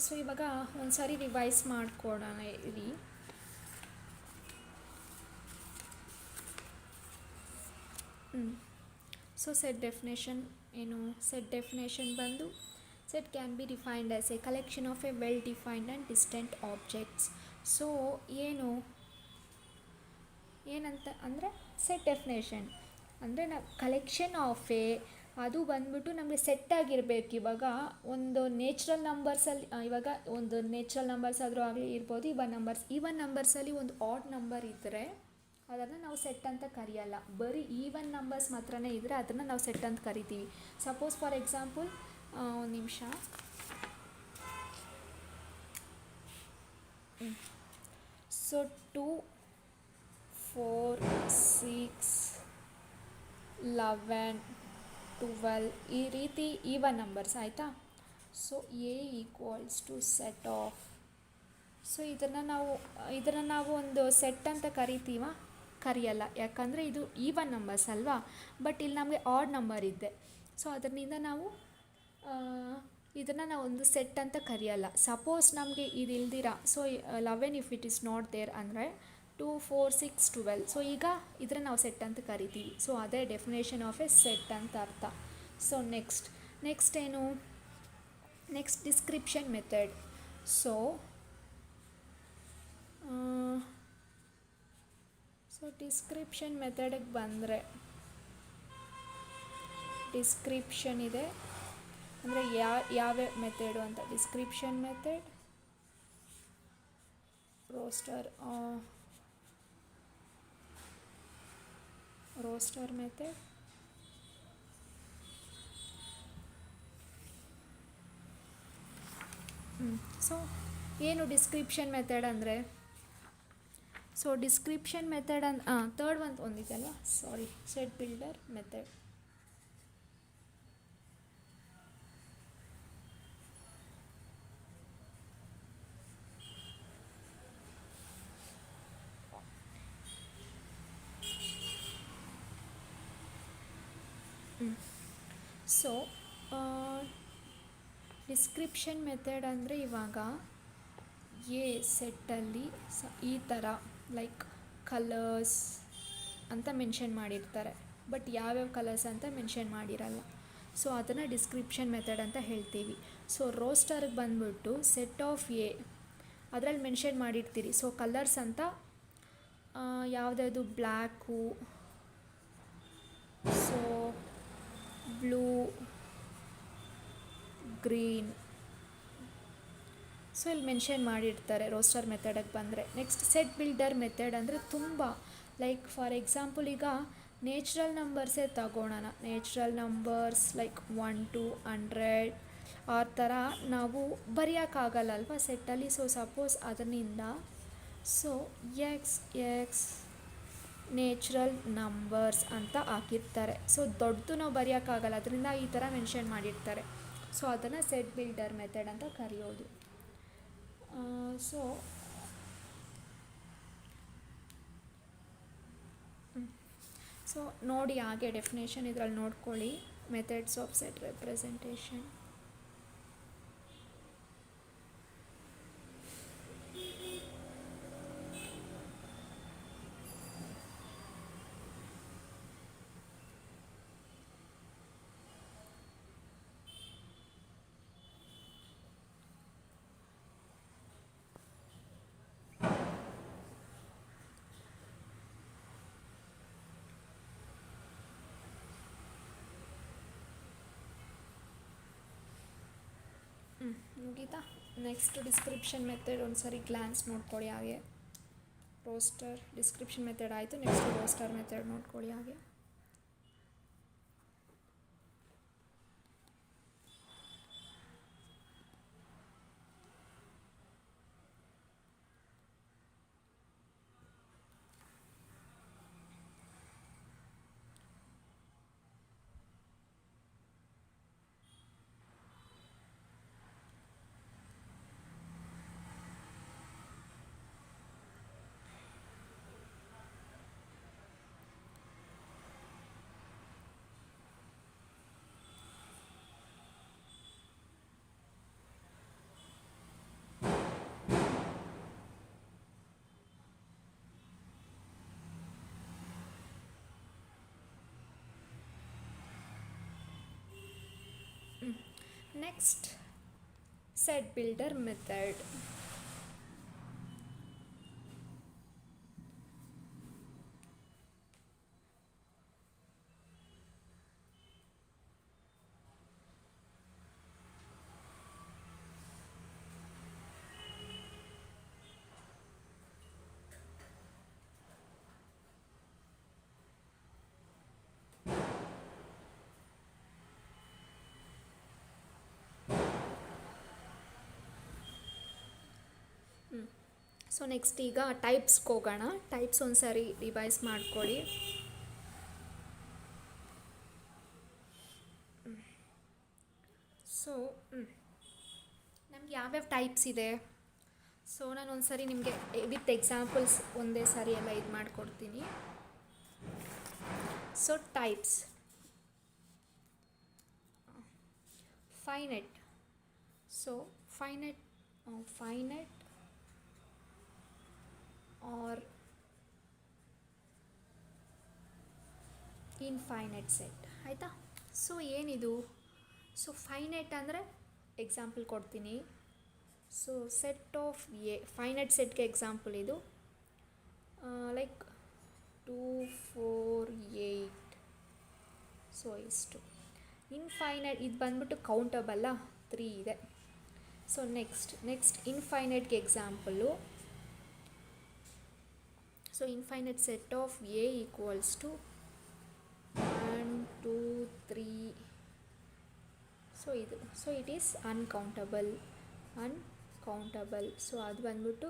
ಸೊ ಇವಾಗ ಒಂದು ಸಾರಿ ರಿವೈಸ್ ಮಾಡ್ಕೊಡೋಣ ಇರಿ. ಸೊ ಸೆಟ್ ಡೆಫಿನೇಷನ್ ಏನು? ಸೆಟ್ ಡೆಫಿನೇಷನ್ ಬಂದು set can be defined as A collection of a well defined and distant objects. So ಏನಂತ ಅಂದರೆ ಸೆಟ್ ಡೆಫಿನೇಷನ್ ಅಂದರೆ ನಾವು ಕಲೆಕ್ಷನ್ ಆಫ್ ಎ, ಅದು ಬಂದ್ಬಿಟ್ಟು ನಮಗೆ ಸೆಟ್ಟಾಗಿರಬೇಕು. ಇವಾಗ ಒಂದು ನೇಚರಲ್ ನಂಬರ್ಸಲ್ಲಿ, ಇವಾಗ ಒಂದು ನೇಚರಲ್ ನಂಬರ್ಸ್ ಆದರೂ ಆಗಲಿ ಇರ್ಬೋದು, ಈವನ್ ನಂಬರ್ಸಲ್ಲಿ ಒಂದು ಆಡ್ ನಂಬರ್ ಇದ್ದರೆ ಅದನ್ನು ನಾವು ಸೆಟ್ ಅಂತ ಕರೆಯಲ್ಲ. ಬರೀ ಈವನ್ ನಂಬರ್ಸ್ ಮಾತ್ರನೇ ಇದ್ದರೆ ಅದನ್ನು ನಾವು ಸೆಟ್ ಅಂತ ಕರಿತೀವಿ. ಸಪೋಸ್ ಫಾರ್ ಎಕ್ಸಾಂಪಲ್, ಒಂದು ನಿಮಿಷ. ಸೊ 2, 4, 6, 11, 12 ಈ ರೀತಿ ಈವನ್ ನಂಬರ್ಸ್ ಆಯಿತಾ. So A equals to set of. So ಇದನ್ನು ನಾವು ಒಂದು ಸೆಟ್ ಅಂತ ಕರೆಯಲ್ಲ, ಯಾಕಂದರೆ ಇದು ಈವನ್ ನಂಬರ್ಸ್ ಅಲ್ವಾ. ಬಟ್ ಇಲ್ಲಿ ನಮಗೆ ಆಡ್ ನಂಬರ್ ಇದೆ. ಸೊ ಅದರಿಂದ ನಾವು ಇದನ್ನು ನಾವು ಒಂದು ಸೆಟ್ ಅಂತ ಕರೆಯಲ್ಲ. ಸಪೋಸ್ ನಮಗೆ ಇದು ಇಲ್ದಿರ, so 11 if it is not there ಅಂದರೆ 2, 4, 6, 12. ಸೊ ಈಗ ಇದನ್ನು ನಾವು ಸೆಟ್ ಅಂತ ಕರಿತೀವಿ. ಸೊ ಅದೇ ಡೆಫಿನೇಷನ್ ಆಫ್ ಎ ಸೆಟ್ ಅಂತ ಅರ್ಥ. ಸೊ ನೆಕ್ಸ್ಟ್ ಏನು? Next description method. So description ಮೆಥಡಿಗೆ ಬಂದರೆ, ಡಿಸ್ಕ್ರಿಪ್ಷನ್ ಇದೆ ಅಂದರೆ ಯಾವ ಮೆಥಡು ಅಂತ. Description method, roster method, so ಏನು ಡಿಸ್ಕ್ರಿಪ್ಷನ್ ಮೆಥಡ್ ಅಂದರೆ? ಸೊ ಡಿಸ್ಕ್ರಿಪ್ಷನ್ ಮೆಥಡ್ ಥರ್ಡ್ ಒಂದಿದೆಯಲ್ಲ, sorry, set builder method. So description method ಅಂದರೆ ಇವಾಗ ಎ ಸೆಟ್ಟಲ್ಲಿ ಈ ಥರ ಲೈಕ್ ಕಲರ್ಸ್ ಅಂತ ಮೆನ್ಷನ್ ಮಾಡಿರ್ತಾರೆ, ಬಟ್ ಯಾವ್ಯಾವ ಕಲರ್ಸ್ ಅಂತ ಮೆನ್ಷನ್ ಮಾಡಿರಲ್ಲ. ಸೊ ಅದನ್ನು ಡಿಸ್ಕ್ರಿಪ್ಷನ್ ಮೆಥಡ್ ಅಂತ ಹೇಳ್ತೀವಿ. ಸೊ ರೋಸ್ಟರ್ಗೆ ಬಂದ್ಬಿಟ್ಟು ಸೆಟ್ ಆಫ್ ಎ ಅದರಲ್ಲಿ ಮೆನ್ಷನ್ ಮಾಡಿರ್ತೀರಿ. ಸೊ ಕಲರ್ಸ್ ಅಂತ ಯಾವುದ್ಯಾವುದು black, so blue, green, so ಇಲ್ಲಿ ಮೆನ್ಷನ್ ಮಾಡಿರ್ತಾರೆ ರೋಸ್ಟರ್ ಮೆಥಡಿಗೆ ಬಂದರೆ. ನೆಕ್ಸ್ಟ್ ಸೆಟ್ ಬಿಲ್ಡರ್ ಮೆಥಡ್ ಅಂದರೆ ತುಂಬ ಲೈಕ್ ಫಾರ್ ಎಕ್ಸಾಂಪಲ್ ಈಗ ನೇಚರಲ್ ನಂಬರ್ಸೇ ತಗೊಳ್ಳೋಣ. ನೇಚರಲ್ ನಂಬರ್ಸ್ ಲೈಕ್ 1 to 100 ಆ ಥರ ನಾವು ಬರೆಯೋಕ್ಕಾಗಲ್ಲ ಅಲ್ವಾ ಸೆಟ್ಟಲ್ಲಿ. ಸೊ ಸಪೋಸ್ ಅದರಿಂದ ಸೊ ಎಕ್ಸ್ ನೇಚರಲ್ ನಂಬರ್ಸ್ ಅಂತ ಹಾಕಿರ್ತಾರೆ. ಸೊ ದೊಡ್ಡದು ನಾವು ಬರೆಯೋಕ್ಕಾಗಲ್ಲ, ಅದರಿಂದ ಈ ಥರ ಮೆನ್ಷನ್ ಮಾಡಿರ್ತಾರೆ. ಸೊ ಅದನ್ನು ಸೆಟ್ ಬಿಲ್ಡರ್ ಮೆಥಡ್ ಅಂತ ಕರೆಯೋದು. ಸೊ ನೋಡಿ, ಹಾಗೆ ಡೆಫಿನೇಷನ್ ಇದರಲ್ಲಿ ನೋಡ್ಕೊಳ್ಳಿ. Methods of set representation. ಮುಗೀತಾ. ನೆಕ್ಸ್ಟ್ ಡಿಸ್ಕ್ರಿಪ್ಷನ್ ಮೆಥಡ್ ಒಂದು ಸರಿ ಗ್ಲಾನ್ಸ್ ನೋಡ್ಕೊಳ್ಳಿ ಹಾಗೆ. ರೋಸ್ಟರ್ ಡಿಸ್ಕ್ರಿಪ್ಷನ್ ಮೆಥಡ್ ಆಯಿತು, ನೆಕ್ಸ್ಟ್ ರೋಸ್ಟರ್ ಮೆಥಡ್ ನೋಡ್ಕೊಳ್ಳಿ ಹಾಗೆ. Next, set builder method. So next ಈಗ ಟೈಪ್ಸ್ಗೆ ಹೋಗೋಣ. ಟೈಪ್ಸ್ ಒಂದು ಸಾರಿ ರಿವೈಸ್ ಮಾಡ್ಕೊಳ್ಳಿ. ಸೊ ನಮ್ಗೆ ಯಾವ್ಯಾವ ಟೈಪ್ಸ್ ಇದೆ, ಸೊ ನಾನು ಒಂದು ಸಾರಿ ನಿಮಗೆ ವಿತ್ ಎಕ್ಸಾಂಪಲ್ಸ್ ಒಂದೇ ಸಾರಿ ಎಲ್ಲ ಇದು ಮಾಡಿಕೊಡ್ತೀನಿ. So types finite. So finite or infinite set ಆಯಿತಾ. ಸೊ ಏನಿದು, ಸೊ ಫೈನೈಟ್ ಅಂದರೆ ಎಕ್ಸಾಂಪಲ್ ಕೊಡ್ತೀನಿ. So set of A, finite ಸೆಟ್ಗೆ ಎಕ್ಸಾಂಪಲ್ ಇದು ಲೈಕ್ 2 4 8. ಸೊ ಇಷ್ಟು ಇನ್ಫೈನೈಟ್. ಇದು ಬಂದ್ಬಿಟ್ಟು ಕೌಂಟಬಲ್ಲ 3 ಇದೆ. ಸೊ ನೆಕ್ಸ್ಟ್ ಇನ್ಫೈನೈಟ್ಗೆ example. So infinite set of A equals to 1 2 3. So ಇದು, so it is uncountable. So ಅದು ಬಂದ್ಬಿಟ್ಟು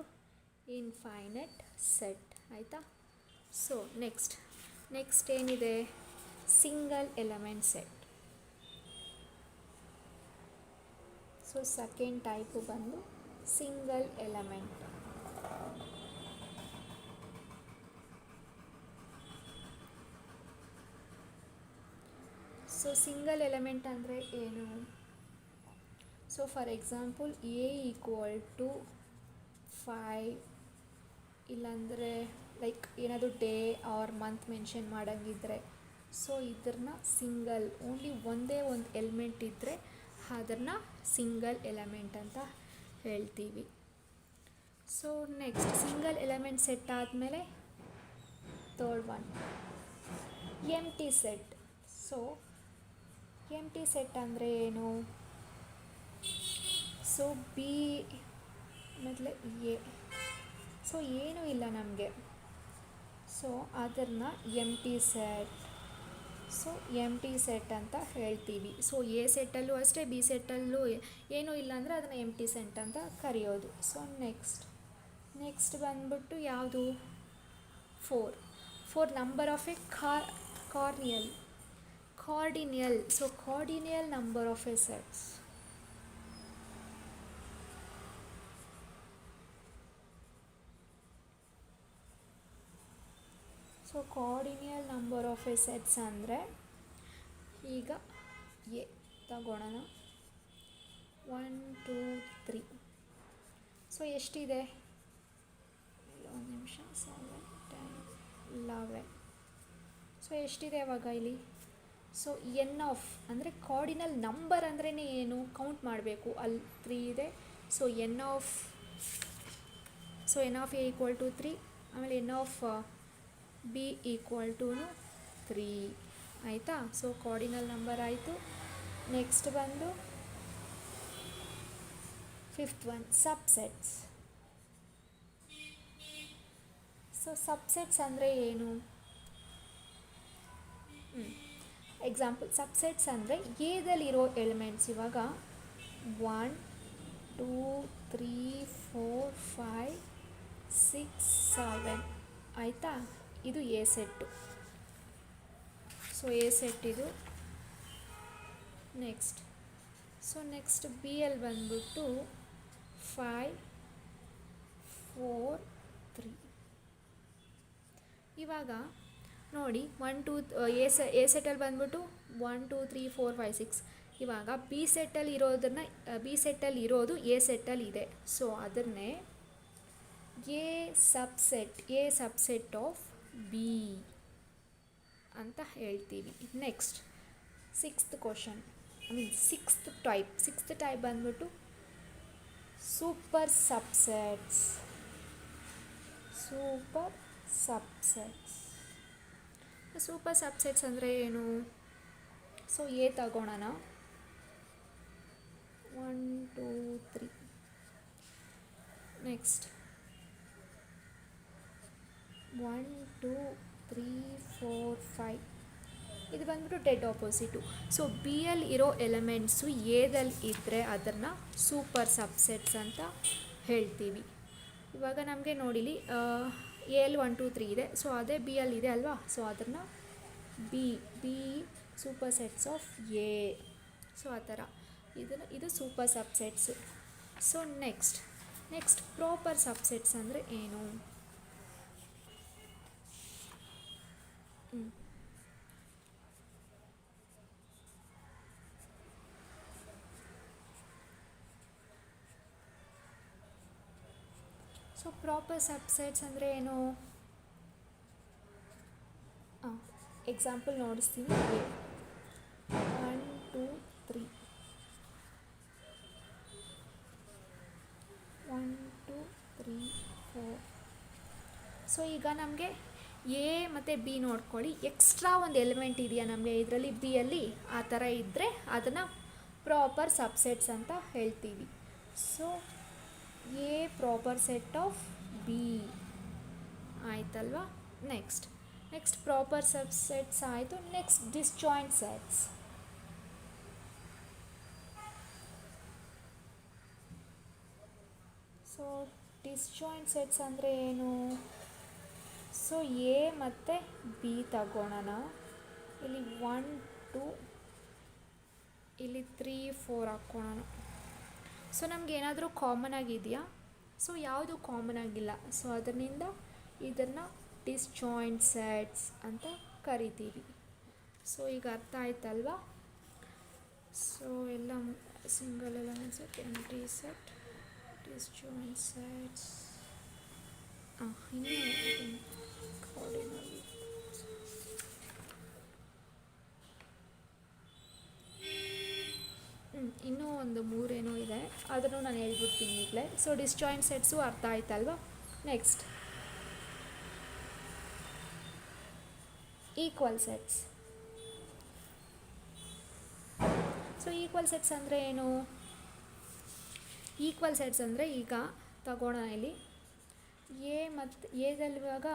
ಇನ್ಫೈನೈಟ್ ಸೆಟ್ ಆಯಿತಾ. ಸೊ ನೆಕ್ಸ್ಟ್ ಏನಿದೆ, single element set. So second type ಬಂದು single element. So single element ಅಂದರೆ ಏನು, so for example A equal to 5, ಇಲ್ಲಾಂದರೆ ಲೈಕ್ ಏನಾದರೂ ಡೇ ಆರ್ ಮಂತ್ ಮೆನ್ಷನ್ ಮಾಡೋಂಗಿದ್ರೆ, ಸೊ ಇದನ್ನ ಸಿಂಗಲ್, ಓನ್ಲಿ ಒಂದೇ ಒಂದು ಎಲಿಮೆಂಟ್ ಇದ್ದರೆ ಅದನ್ನು ಸಿಂಗಲ್ ಎಲಿಮೆಂಟ್ ಅಂತ ಹೇಳ್ತೀವಿ. So next single element set ಆದಮೇಲೆ third one empty set. So empty set ಅಂದರೆ ಏನು, ಸೊ ಬಿ ಮೊದಲೇ ಎ, ಸೊ ಏನೂ ಇಲ್ಲ ನಮಗೆ, ಸೊ ಅದನ್ನು empty set. So empty set ಅಂತ ಹೇಳ್ತೀವಿ. ಸೊ ಎ ಸೆಟ್ಟಲ್ಲೂ ಅಷ್ಟೇ, ಬಿ ಸೆಟ್ಟಲ್ಲೂ ಏನೂ ಇಲ್ಲ ಅಂದರೆ ಅದನ್ನು ಎಂಪ್ಟಿ ಸೆಟ್ ಅಂತ ಕರೆಯೋದು. ಸೊ ನೆಕ್ಸ್ಟ್ ಬಂದ್ಬಿಟ್ಟು ಯಾವುದು, 4 number of A cardinal. So cardinal number of A sets. So cardinal number of A sets ಅಂದರೆ ಈಗ ಎ ತಗೊಳ್ಳೋಣ, 1 2 3. ಸೊ ಎಷ್ಟಿದೆ, ಒಂದು ನಿಮಿಷ, 7 10 11. ಸೊ ಎಷ್ಟಿದೆ ಅವಾಗ ಇಲ್ಲಿ, ಸೊ ಎನ್ ಆಫ್ ಅಂದರೆ ಕಾರ್ಡಿನಲ್ ನಂಬರ್ ಅಂದ್ರೇ ಏನು, ಕೌಂಟ್ ಮಾಡಬೇಕು, ಅಲ್ಲಿ 3 ಇದೆ. So n of A equal to 3, ಆಮೇಲೆ n of B equal to 3 ಆಯಿತಾ. ಸೊ ಕಾರ್ಡಿನಲ್ ನಂಬರ್ ಆಯಿತು. ನೆಕ್ಸ್ಟ್ ಬಂದು fifth one subsets. So subsets ಅಂದರೆ ಏನು? ಎಕ್ಸಾಂಪಲ್, ಸಬ್ಸೆಟ್ಸ್ ಅಂದರೆ ಎದಲ್ಲಿರೋ ಎಲಿಮೆಂಟ್ಸ್. ಇವಾಗ 1 2 3 4 5 6 7 ಆಯಿತಾ, ಇದು A set. So a set ಇದು. ನೆಕ್ಸ್ಟ್ ಬಿ ಎಲ್ ಬಂದ್ಬಿಟ್ಟು 5 4 3. ಇವಾಗ ನೋಡಿ, ಎ ಸೆಟ್ಟಲ್ಲಿ ಬಂದ್ಬಿಟ್ಟು 1 2 3 4 5 6. ಇವಾಗ ಬಿ ಸೆಟ್ಟಲ್ಲಿ ಇರೋದು ಎ ಸೆಟ್ಟಲ್ಲಿ ಇದೆ. ಸೊ ಅದನ್ನೇ ಎ ಸಬ್ಸೆಟ್ ಆಫ್ ಬಿ ಅಂತ ಹೇಳ್ತೀವಿ. ನೆಕ್ಸ್ಟ್ ಸಿಕ್ಸ್ತ್ ಟೈಪ್ ಬಂದ್ಬಿಟ್ಟು ಸೂಪರ್ ಸಬ್ಸೆಟ್ಸ್. ಸೂಪರ್ ಸಬ್ಸೆಟ್ಸ್ ಅಂದರೆ ಏನು? ಸೊ ಎ ತಗೊಳ್ಳೋಣ, 1 2 3. ನೆಕ್ಸ್ಟ್ 1 2 3 4 5. ಇದು ಬಂದ್ಬಿಟ್ಟು ಡೆಡ್ ಆಪೋಸಿಟು. ಸೊ ಬಿ ಎಲ್ ಇರೋ ಎಲಿಮೆಂಟ್ಸು ಎದಲ್ಲಿ ಇದ್ದರೆ ಅದನ್ನು ಸೂಪರ್ ಸಬ್ಸೆಟ್ಸ್ ಅಂತ ಹೇಳ್ತೀವಿ. ಇವಾಗ ನಮಗೆ ನೋಡಿಲಿ ಎ ಎಲ್ 1 2 3 ಇದೆ. ಸೊ ಅದೇ ಬಿ ಎಲ್ ಇದೆ ಅಲ್ವಾ? ಸೊ ಅದನ್ನು B super sets of A. So ಆ ಥರ ಇದು super subsets. So next proper subsets ಅಂದರೆ ಏನು? ಸೊ ಪ್ರಾಪರ್ ಸಬ್ಸೆಟ್ಸ್ ಅಂದರೆ ಏನು? ಎಕ್ಸಾಂಪಲ್ ನೋಡಿಸ್ತೀನಿ. 1 2 3 1 2 3 4. ಸೊ ಈಗ ನಮಗೆ ಎ ಮತ್ತು ಬಿ ನೋಡ್ಕೊಳ್ಳಿ, ಎಕ್ಸ್ಟ್ರಾ ಒಂದು ಎಲಿಮೆಂಟ್ ಇದೆಯಾ ನಮಗೆ ಇದರಲ್ಲಿ ಬಿಯಲ್ಲಿ? ಆ ಥರ ಇದ್ದರೆ ಅದನ್ನು ಪ್ರಾಪರ್ ಸಬ್ಸೆಟ್ಸ್ ಅಂತ ಹೇಳ್ತೀವಿ. So A proper set of B ಆಯ್ತಲ್ವಾ? ನೆಕ್ಸ್ಟ್ ಪ್ರಾಪರ್ ಸಬ್ಸೆಟ್ಸ್ ಆಯಿತು. Next disjoint sets. So disjoint sets ಅಂದರೆ ಏನು? ಸೊ ಎ ಮತ್ತು ಬಿ ತಗೊಳ್ಳೋಣ. ಇಲ್ಲಿ 1 2, ಇಲ್ಲಿ 3 4 ಹಾಕ್ಕೊಳ್ಳೋಣ. ಸೊ ನಮ್ಗೆ ಏನಾದರೂ ಕಾಮನ್ ಆಗಿದೆಯಾ? ಸೊ ಯಾವುದು ಕಾಮನ್ ಆಗಿಲ್ಲ. ಸೊ ಅದರಿಂದ ಇದನ್ನು ಡಿಸ್ಜಾಯಿಂಟ್ ಸೆಟ್ಸ್ ಅಂತ ಕರಿತೀವಿ. ಸೊ ಈಗ ಅರ್ಥ ಆಯ್ತಲ್ವಾ? ಸೊ ಎಲ್ಲ ಸಿಂಗಲ್ ಎಲಿಮೆಂಟ್ ಸೆಟ್, ಎಂಟಿ ಸೆಟ್, ಡಿಸ್ಜಾಯಿಂಟ್ ಸೆಟ್ಸ್. ಇನ್ನೂ ಒಂದು 3 ಏನೋ ಇದೆ, ಅದನ್ನು ನಾನು ಹೇಳ್ಬಿಡ್ತೀನಿ ಈಗಲೇ. ಸೊ ಡಿಸ್ಜಾಯಿಂಟ್ ಸೆಟ್ಸು ಅರ್ಥ ಆಯ್ತಲ್ವಾ? Next equal sets. So equal sets ಅಂದರೆ ಏನು? ಈಕ್ವಲ್ ಸೆಟ್ಸ್ ಅಂದರೆ ಈಗ ತಗೋಣ, ಇಲ್ಲಿ ಎ ಮತ್ತು ಎದಲ್ಲಿರುವಾಗ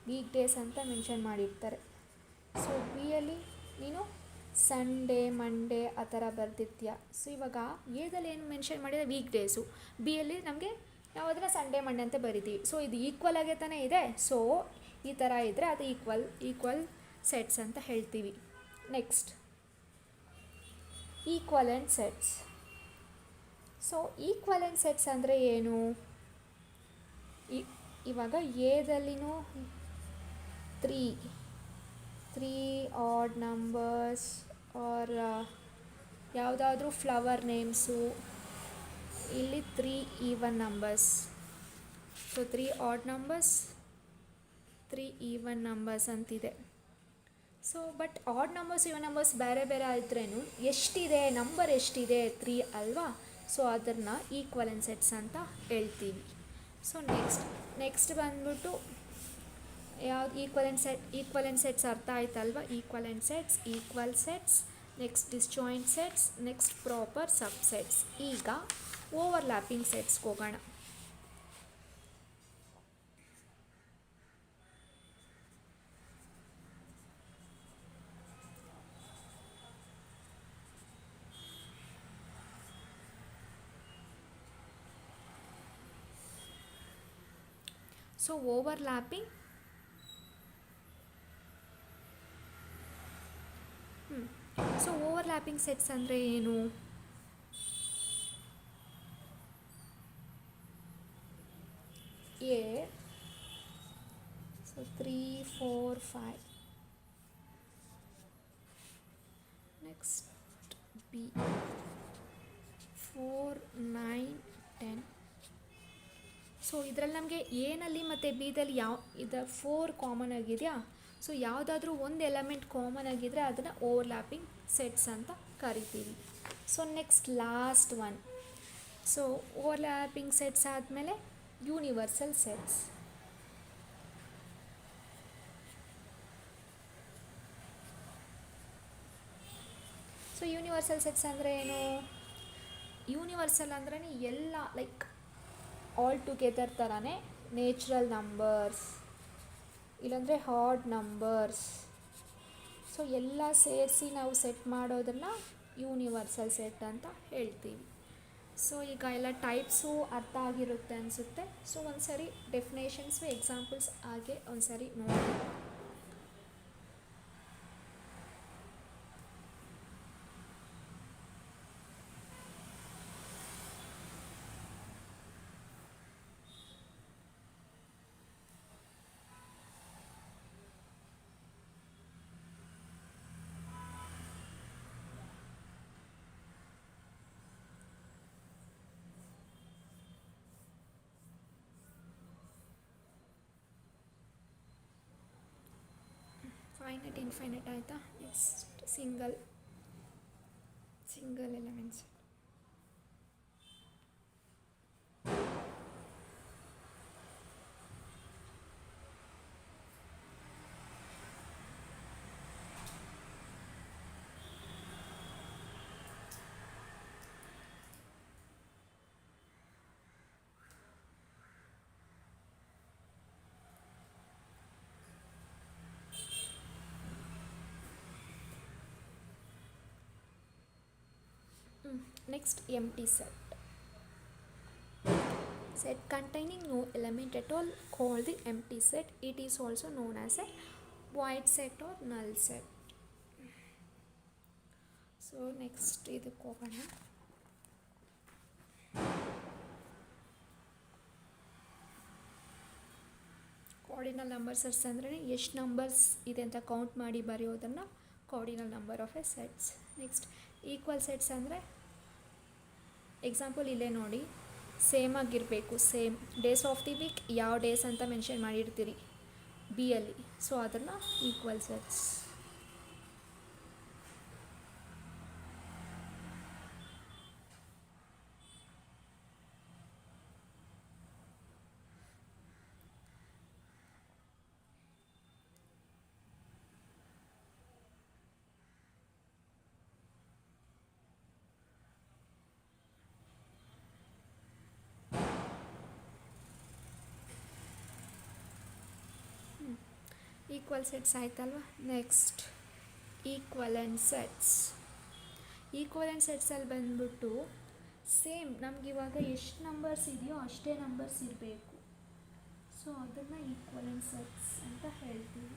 ವೀಕ್ ಡೇಸ್ ಅಂತ ಮೆನ್ಷನ್ ಮಾಡಿರ್ತಾರೆ. ಸೊ ಬಿಯಲ್ಲಿ ನೀನು ಸಂಡೇ ಮಂಡೇ ಆ ಥರ ಬರ್ದಿರ್ತೀಯ. ಸೊ ಇವಾಗ ಎದಲ್ಲಿ ಏನು ಮೆನ್ಷನ್ ಮಾಡಿದರೆ ವೀಕ್ ಡೇಸು, ಬಿಯಲ್ಲಿ ನಮಗೆ ನಾವು ಅದನ್ನು ಸಂಡೇ ಮಂಡೇ ಅಂತ ಬರಿತೀವಿ. ಸೊ ಇದು ಈಕ್ವಲ್ ಆಗೇ ತಾನೇ ಇದೆ. ಸೊ ಈ ಥರ ಇದ್ದರೆ ಅದು ಈಕ್ವಲ್ ಸೆಟ್ಸ್ ಅಂತ ಹೇಳ್ತೀವಿ. Next equivalent sets. So equivalent sets ಅಂದರೆ ಏನು? ಇವಾಗ ಎದಲ್ಲಿನೂ 3 ಆಡ್ ನಂಬರ್ಸ್ ಆರ್ ಯಾವುದಾದ್ರೂ ಫ್ಲವರ್ ನೇಮ್ಸು, ಇಲ್ಲಿ 3 even numbers. So 3 odd numbers, 3 even numbers ಅಂತಿದೆ. So but odd numbers even numbers ಬೇರೆ ಬೇರೆ ಆದ್ರೂ ಎಷ್ಟಿದೆ, ನಂಬರ್ ಎಷ್ಟಿದೆ? 3 ಅಲ್ವಾ? ಸೊ ಅದನ್ನು ಈಕ್ವಲೆಂಟ್ ಸೆಟ್ಸ್ ಅಂತ ಹೇಳ್ತೀವಿ. ಸೊ ನೆಕ್ಸ್ಟ್ ಬಂದ್ಬಿಟ್ಟು ಯಾವ್ದು ಈಕ್ವಲೆಂಟ್ ಸೆಟ್ಸ್ ಅರ್ಥ ಆಯ್ತಲ್ವ? Equivalent sets, equal sets, next disjoint sets, next proper subsets. ಈಗ ಓವರ್ಲ್ಯಾಪಿಂಗ್ ಸೆಟ್ಸ್ಗೆ ಹೋಗೋಣ. ಸೊ ಓವರ್ಲ್ಯಾಪಿಂಗ್ ಓವರ್ಲ್ಯಾಪಿಂಗ್ ಸೆಟ್ಸ್ ಅಂದರೆ ಏನು? A, so 3, 4, 5. Next B 4, 9, 10. So ಇದರಲ್ಲಿ ನಮಗೆ ಎನಲ್ಲಿ ಮತ್ತು ಬಿದಲ್ಲಿ ಇದು 4 ಕಾಮನ್ ಆಗಿದೆಯಾ? ಸೊ ಯಾವುದಾದ್ರೂ ಒಂದು ಎಲಿಮೆಂಟ್ ಕಾಮನ್ ಆಗಿದ್ದರೆ ಅದನ್ನು ಓವರ್ಲ್ಯಾಪಿಂಗ್ ಸೆಟ್ಸ್ ಅಂತ ಕರಿತೀವಿ. So next last one. So overlapping sets ಆದಮೇಲೆ universal sets. So universal sets ಅಂದರೆ ಏನು? ಯೂನಿವರ್ಸಲ್ ಅಂದ್ರೆ ಎಲ್ಲ ಲೈಕ್ ಆಲ್ ಟುಗೆದರ್ ಥರನೇ ನೇಚರಲ್ ನಂಬರ್ಸ್ ಇಲ್ಲಾಂದರೆ ಹಾಡ್ ನಂಬರ್ಸ್, ಸೊ ಎಲ್ಲ ಸೇರಿಸಿ ನಾವು ಸೆಟ್ ಮಾಡೋದನ್ನು ಯೂನಿವರ್ಸಲ್ ಸೆಟ್ ಅಂತ ಹೇಳ್ತೀವಿ. ಸೊ ಈಗ ಎಲ್ಲ ಟೈಪ್ಸು ಅರ್ಥ ಆಗಿರುತ್ತೆ ಅನಿಸುತ್ತೆ. ಸೊ ಒಂದು ಸರಿ ಡೆಫಿನೇಷನ್ಸು ಎಕ್ಸಾಂಪಲ್ಸ್ ಹಾಗೆ ಒಂದು ಸರಿ ನೋಡಿ. ಫೈನೈಟ್ ಇನ್ಫೈನೈಟ್ ಆಯಿತಾ? Next single elements. Next, empty set. Set containing no element at all called the empty set. It is also known as a void set or null set. So next ಇದಕ್ಕೆ ಹೋಗೋಣ. ಕಾರ್ಡಿನಲ್ ನಂಬರ್ ಸೆಟ್ಸ್ ಅಂದರೆ ಎಷ್ಟು ನಂಬರ್ಸ್ ಇದೆ ಅಂತ ಕೌಂಟ್ ಮಾಡಿ ಬರೆಯೋದನ್ನು cardinal number of A sets. Next equal sets ಅಂದರೆ ಎಕ್ಸಾಂಪಲ್ ಇಲ್ಲೇ ನೋಡಿ, ಸೇಮ್ ಆಗಿರಬೇಕು. Same days of the week ಯಾವ ಡೇಸ್ ಅಂತ ಮೆನ್ಷನ್ ಮಾಡಿರ್ತೀರಿ ಬಿಯಲ್ಲಿ, ಸೊ ಅದನ್ನು ಈಕ್ವಲ್ ಸೆಟ್ಸ್. ಈಕ್ವಲ್ ಸೆಟ್ಸ್ ಆಯ್ತಲ್ವ. Next equivalent sets. ಈಕ್ವಲೆಂಟ್ ಸೆಟ್ಸಲ್ಲಿ ಬಂದ್ಬಿಟ್ಟು ಸೇಮ್ ನಮಗಿವಾಗ ಎಷ್ಟು ನಂಬರ್ಸ್ ಇದೆಯೋ ಅಷ್ಟೇ ನಂಬರ್ಸ್ ಇರಬೇಕು. ಸೊ ಅದನ್ನು ಈಕ್ವಲೆಂಟ್ ಸೆಟ್ಸ್ ಅಂತ ಹೇಳ್ತೀವಿ.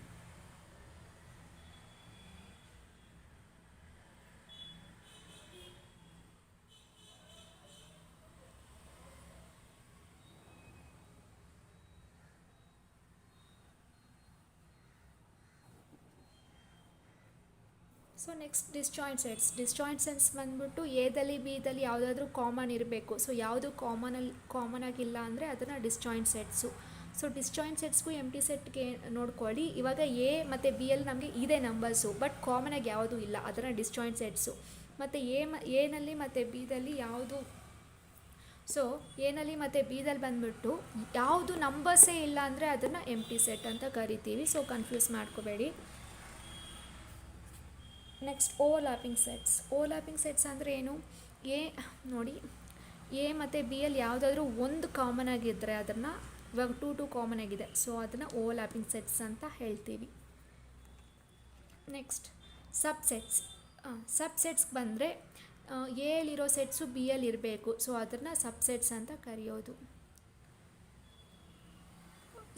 So next disjoint sets. Disjoint sets ಬಂದ್ಬಿಟ್ಟು ಎದಲ್ಲಿ ಬಿದಲ್ಲಿ ಯಾವುದಾದ್ರೂ ಕಾಮನ್ ಇರಬೇಕು. ಸೊ ಯಾವುದು ಕಾಮನ್ ಆಗಿಲ್ಲ ಅಂದರೆ ಅದನ್ನು ಡಿಸ್ಜಾಯಿಂಟ್ ಸೆಟ್ಸು. ಸೊ ಡಿಸ್ಜಾಯಿಂಟ್ ಸೆಟ್ಸ್ಗೂ ಎಂಟಿ ಸೆಟ್ಗೆ ನೋಡ್ಕೊಳ್ಳಿ. ಇವಾಗ ಎ ಮತ್ತು ಬಿಯಲ್ಲಿ ನಮಗೆ ಇದೆ ನಂಬರ್ಸು, ಬಟ್ ಕಾಮನಾಗಿ ಯಾವುದೂ ಇಲ್ಲ, ಅದನ್ನು ಡಿಸ್ಜಾಯಿಂಟ್ ಸೆಟ್ಸು. ಮತ್ತು ಎನಲ್ಲಿ ಮತ್ತು ಬಿದಲ್ಲಿ ಯಾವುದು, ಸೊ ಎನಲ್ಲಿ ಮತ್ತು ಬಿದಲ್ಲಿ ಬಂದ್ಬಿಟ್ಟು ಯಾವುದು ನಂಬರ್ಸೇ ಇಲ್ಲ ಅಂದರೆ ಅದನ್ನು ಎಂಟಿ ಸೆಟ್ ಅಂತ ಕರಿತೀವಿ. ಸೊ ಕನ್ಫ್ಯೂಸ್ ಮಾಡ್ಕೋಬೇಡಿ. Next overlapping sets. Overlapping sets ಅಂದರೆ ಏನು? ಎ ನೋಡಿ, ಎ ಮತ್ತು ಬಿ ಯಲ್ಲಿ ಯಾವುದಾದ್ರೂ ಒಂದು ಕಾಮನ್ ಆಗಿದ್ದರೆ ಅದನ್ನು, ಇವಾಗ ಟು ಕಾಮನ್ ಆಗಿದೆ, ಸೊ ಅದನ್ನು ಓವರ್ಲ್ಯಾಪಿಂಗ್ ಸೆಟ್ಸ್ ಅಂತ ಹೇಳ್ತೀವಿ. Next subsets. ಸಬ್ಸೆಟ್ಸ್ಗೆ ಬಂದರೆ ಎಲ್ಲಿರೋ ಸೆಟ್ಸು ಬಿ ಯಲ್ಲಿ ಇರಬೇಕು, ಸೊ ಅದನ್ನು ಸಬ್ಸೆಟ್ಸ್ ಅಂತ ಕರೆಯೋದು.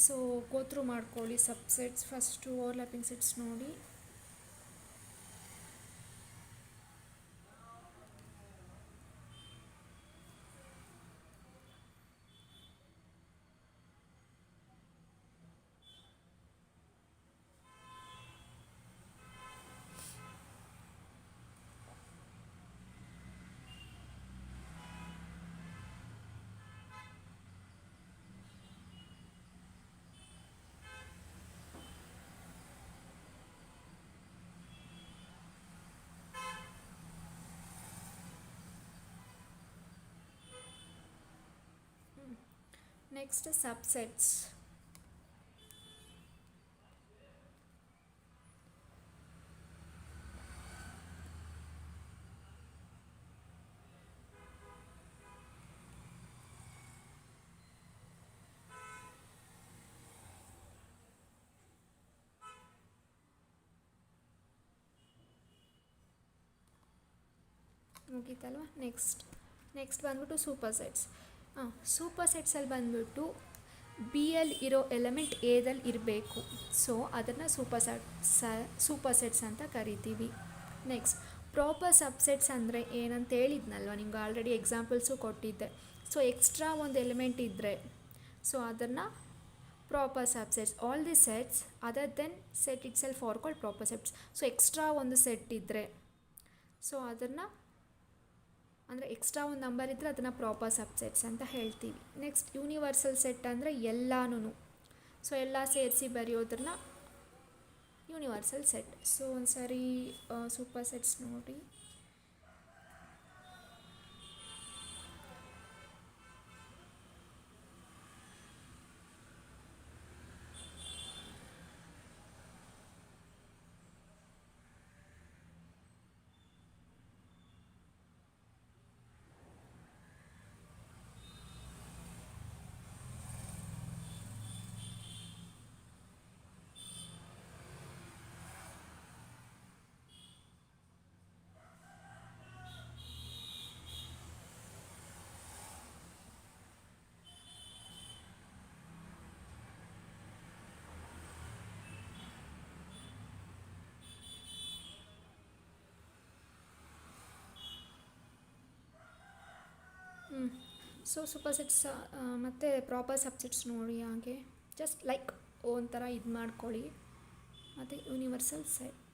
ಸೊ ಗೋತ್ರು ಮಾಡ್ಕೊಳ್ಳಿ ಸಬ್ಸೆಟ್ಸ್. ಫಸ್ಟು ಓವರ್ಲ್ಯಾಪಿಂಗ್ ಸೆಟ್ಸ್ ನೋಡಿ. Next subsets. ಮುಗೀತಲ್ವ? ನೆಕ್ಸ್ಟ್ ಬಂದ್ಬಿಟ್ಟು ಸೂಪರ್ ಸೆಟ್ಸ್. ಸೂಪರ್ ಸೆಟ್ಸಲ್ಲಿ ಬಂದ್ಬಿಟ್ಟು ಬಿ ಯಲ್ಲಿ ಇರೋ ಎಲಿಮೆಂಟ್ ಎದಲ್ಲಿ ಇರಬೇಕು, ಸೊ ಅದನ್ನು ಸೂಪರ್ ಸೆಟ್ಸ್ ಅಂತ ಕರಿತೀವಿ. ನೆಕ್ಸ್ಟ್ ಪ್ರಾಪರ್ ಸಬ್ಸೆಟ್ಸ್ ಅಂದರೆ ಏನಂತ ಹೇಳಿದ್ನಲ್ವ ನಿಮ್ಗೆ, ಆಲ್ರೆಡಿ ಎಕ್ಸಾಂಪಲ್ಸು ಕೊಟ್ಟಿದ್ದೆ. ಸೊ ಎಕ್ಸ್ಟ್ರಾ ಒಂದು ಎಲಿಮೆಂಟ್ ಇದ್ದರೆ ಸೊ ಅದನ್ನು proper subsets. All the sets other than set itself are called proper sets. So extra ಒಂದು ಸೆಟ್ ಇದ್ದರೆ ಸೊ ಅದನ್ನು, ಅಂದರೆ ಎಕ್ಸ್ಟ್ರಾ ಒಂದು ನಂಬರ್ ಇದ್ದರೆ ಅದನ್ನು ಪ್ರಾಪರ್ ಸಬ್ಸೆಟ್ಸ್ ಅಂತ ಹೇಳ್ತೀವಿ. ನೆಕ್ಸ್ಟ್ ಯೂನಿವರ್ಸಲ್ ಸೆಟ್ ಅಂದರೆ ಎಲ್ಲನೂ, ಸೊ ಎಲ್ಲ ಸೇರಿಸಿ ಬರೆಯೋದ್ರನ್ನ ಯೂನಿವರ್ಸಲ್ ಸೆಟ್. ಸೊ ಒಂದು ಸಾರಿ ಸೂಪರ್ ಸೆಟ್ಸ್ ನೋಡಿ. ಸೊ ಸೂಪರ್ ಸೆಟ್ಸ್ ಮತ್ತು ಪ್ರಾಪರ್ ಸಬ್ಸೆಟ್ಸ್ ನೋಡಿ, ಹಾಗೆ ಜಸ್ಟ್ ಲೈಕ್ ಒಂಥರ ಇದು ಮಾಡ್ಕೊಳ್ಳಿ. ಮತ್ತು ಯೂನಿವರ್ಸಲ್ ಸೆಟ್.